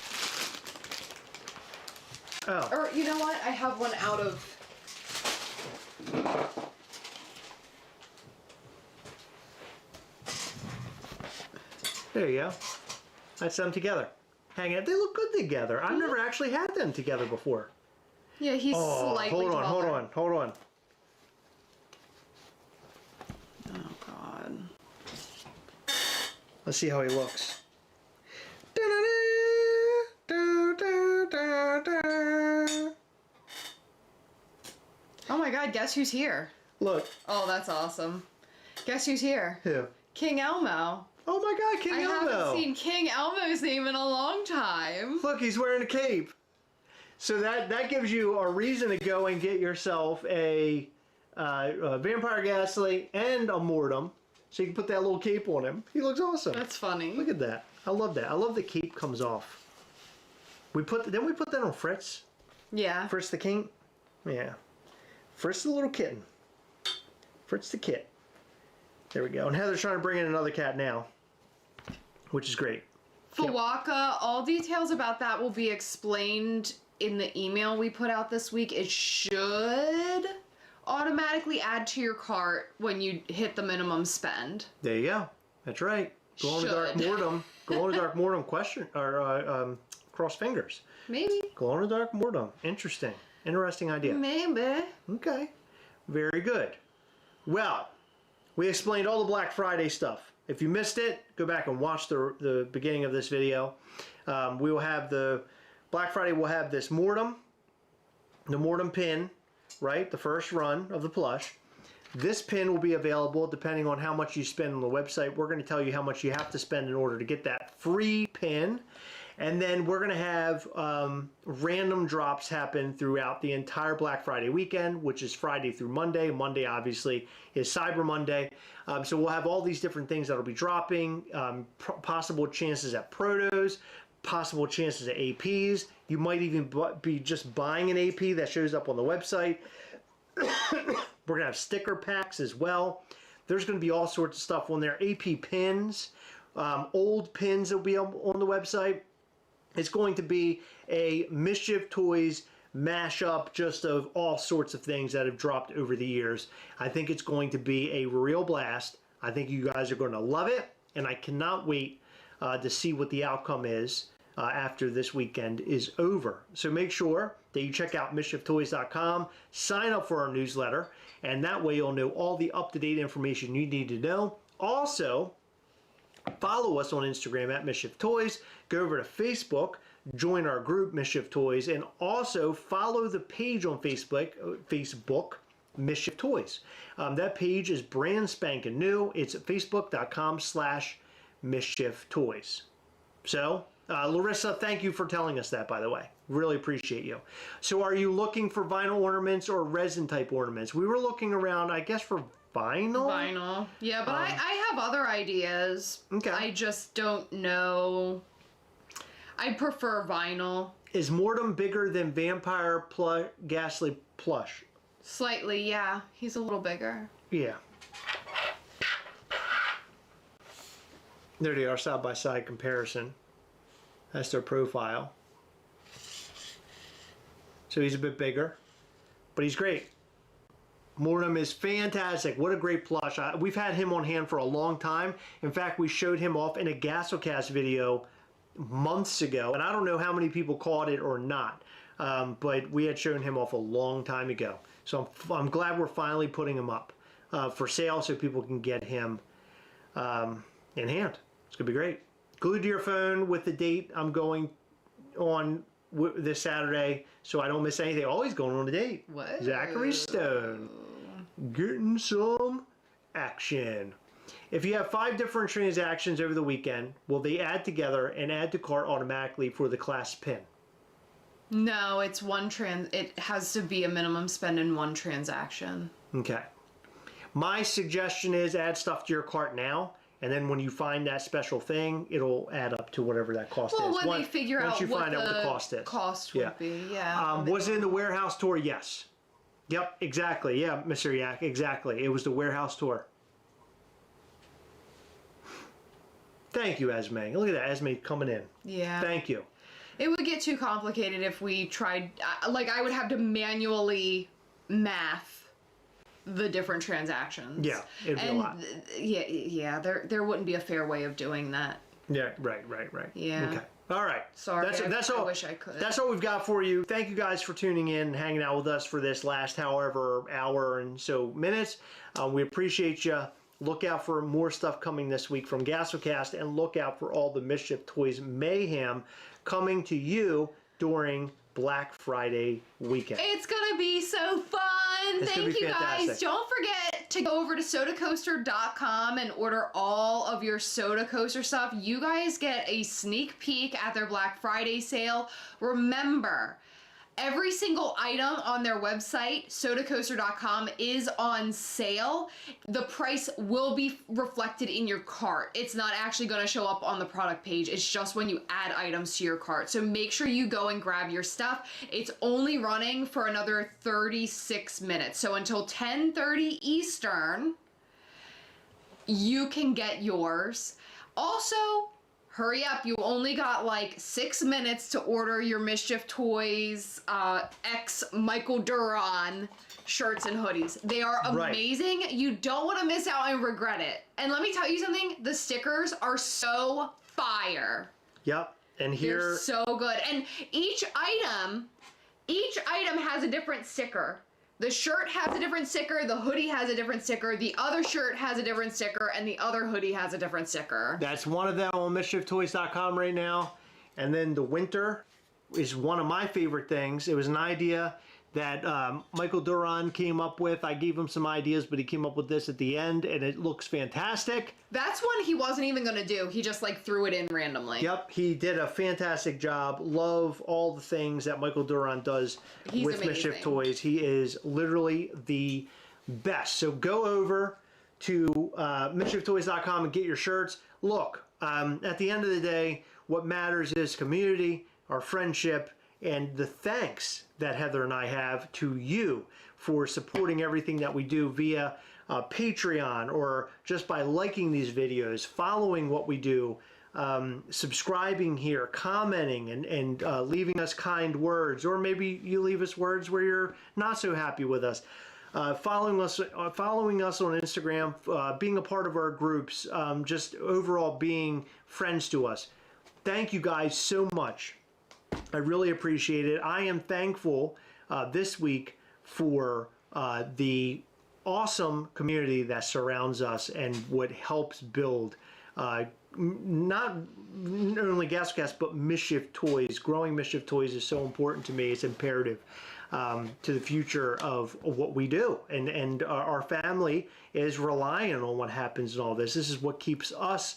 Oh. Or, you know what? I have one out of... There you go. That's them together. Hanging out. They look good together. I've never actually had them together before. Yeah, he's slightly taller. Hold on. Oh, God. Let's see how he looks. guess who's here? Look. Oh, that's awesome. Guess who's here? Who? King Elmo. Oh my God, King Elmo! I haven't seen King Elmo's name in a long time. Look, he's wearing a cape. So that gives you a reason to go and get yourself a Vampire Ghastly and a Mortem, so you can put that little cape on him. He looks awesome. That's funny. Look at that. I love that. I love the cape comes off. Didn't we put that on Fritz? Yeah. Fritz the king? Yeah. Fritz the little kitten. Fritz the kit. There we go. And Heather's trying to bring in another cat now, which is great. Fawaka, all details about that will be explained in the email we put out this week. It should automatically add to your cart when you hit the minimum spend. There you go. That's right. Glow in the dark Mortem. Glow in the dark Mortem cross fingers. Maybe. Glow in the dark Mortem. Interesting. Interesting idea. Maybe. Okay. Very good. Well, we explained all the Black Friday stuff. If you missed it, go back and watch the beginning of this video. We will have Black Friday will have this Mortem, the Mortem pin, right? The first run of the plush. This pin will be available depending on how much you spend on the website. We're going to tell you how much you have to spend in order to get that free pin. And then we're going to have random drops happen throughout the entire Black Friday weekend, which is Friday through Monday. Monday, obviously, is Cyber Monday. So we'll have all these different things that will be dropping, possible chances at Protos, possible chances at APs. You might even be just buying an AP that shows up on the website. We're going to have sticker packs as well. There's going to be all sorts of stuff on there. AP pins, old pins that will be on the website. It's going to be a Mischief Toys mashup just of all sorts of things that have dropped over the years. I think it's going to be a real blast. I think you guys are going to love it, and I cannot wait to see what the outcome is after this weekend is over. So make sure that you check out MischiefToys.com, sign up for our newsletter, and that way you'll know all the up-to-date information you need to know. Also, follow us on Instagram at Mischief Toys. Go over to Facebook, join our group Mischief Toys, and also follow the page on Facebook, Mischief Toys. That page is brand spanking new. It's at facebook.com/Mischief Toys. So, Larissa, thank you for telling us that, by the way. Really appreciate you. So are you looking for vinyl ornaments or resin type ornaments? We were looking around, I guess, for vinyl. Vinyl. Yeah, but I have other ideas. Okay. I just don't know. I prefer vinyl. Is Mortem bigger than Vampire Ghastly Plush? Slightly, yeah. He's a little bigger. Yeah. There they are, side-by-side comparison. That's their profile. So he's a bit bigger, but he's great. Mortem is fantastic. What a great plush. We've had him on hand for a long time. In fact, we showed him off in a Gastlecast video months ago, and I don't know how many people caught it or not, but we had shown him off a long time ago. So I'm glad we're finally putting him up for sale so people can get him in hand. It's going to be great. Glued to your phone with the date I'm going on this Saturday so I don't miss anything. Always going on a date. What? Zachary Stone. Getting some action. If you have 5 different transactions over the weekend, will they add together and add to cart automatically for the class pin? No, it's one it has to be a minimum spend in one transaction. Okay. My suggestion is add stuff to your cart now, and then when you find that special thing, it'll add up to whatever that cost is. Well, when they figure out what the cost would be, yeah. Was it in the warehouse tour? Yes. Yep, exactly. Yeah, Mr. Yak, exactly. It was the warehouse tour. Thank you, Esme. Look at that, Esme coming in. Yeah. Thank you. It would get too complicated if we tried, like I would have to manually math the different transactions. Yeah, it'd be a lot. Yeah, there wouldn't be a fair way of doing that. Yeah, right. Yeah. Okay. All right. Sorry, that's all. I wish I could. That's all we've got for you. Thank you guys for tuning in and hanging out with us for this last however hour and so minutes. We appreciate you. Look out for more stuff coming this week from Gastlecast, and look out for all the Mischief Toys mayhem coming to you during Black Friday weekend. It's gonna be so fun! And It's gonna thank be you fantastic. guys. Don't forget to go over to Sodacoaster.com and order all of your Sodacoaster stuff. You guys get a sneak peek at their Black Friday sale. Remember, every single item on their website, Sodacoaster.com, is on sale. The price will be reflected in your cart. It's not actually going to show up on the product page. It's just when you add items to your cart. So make sure you go and grab your stuff. It's only running for another 36 minutes. So until 10:30 Eastern, you can get yours. Also, hurry up, you only got like 6 minutes to order your Mischief Toys X Michael Duran shirts and hoodies. They are amazing. Right. You don't want to miss out and regret it. And let me tell you something, the stickers are so fire. Yep, and here... They're so good. And each item has a different sticker. The shirt has a different sticker, the hoodie has a different sticker, the other shirt has a different sticker, and the other hoodie has a different sticker. That's one of them on MischiefToys.com right now. And then the winter is one of my favorite things. It was an idea that Michael Duran came up with. I gave him some ideas, but he came up with this at the end, and it looks fantastic. That's one he wasn't even going to do. He just like threw it in randomly. Yep, he did a fantastic job. Love all the things that Michael Duran does with amazing. Mischief Toys. He is literally the best. So go over to MischiefToys.com and get your shirts. Look, at the end of the day, what matters is community, our friendship, and the thanks that Heather and I have to you for supporting everything that we do via Patreon, or just by liking these videos, following what we do, subscribing here, commenting, and leaving us kind words, or maybe you leave us words where you're not so happy with us. Following us on Instagram, being a part of our groups, just overall being friends to us. Thank you guys so much. I really appreciate it. I am thankful this week for the awesome community that surrounds us and what helps build not only Gastlecast, but Mischief Toys. Growing Mischief Toys is so important to me. It's imperative to the future of what we do. And our family is relying on what happens in all this. This is what keeps us,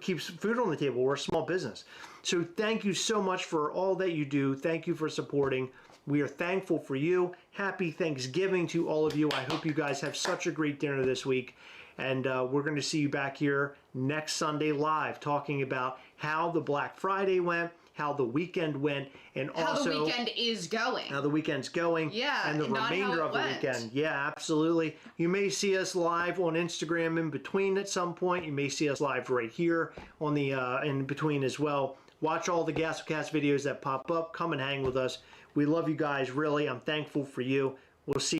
keeps food on the table. We're a small business. So thank you so much for all that you do. Thank you for supporting. We are thankful for you. Happy Thanksgiving to all of you. I hope you guys have such a great dinner this week. And we're going to see you back here next Sunday live, talking about how the Black Friday went, how the weekend went, and how also the weekend is going. How the weekend's going. Yeah, and the not remainder how it of the went. weekend. Yeah, absolutely. You may see us live on Instagram in between at some point. You may see us live right here on the in between as well. Watch all the Gastlecast videos that pop up. Come and hang with us. We love you guys, really. I'm thankful for you. We'll see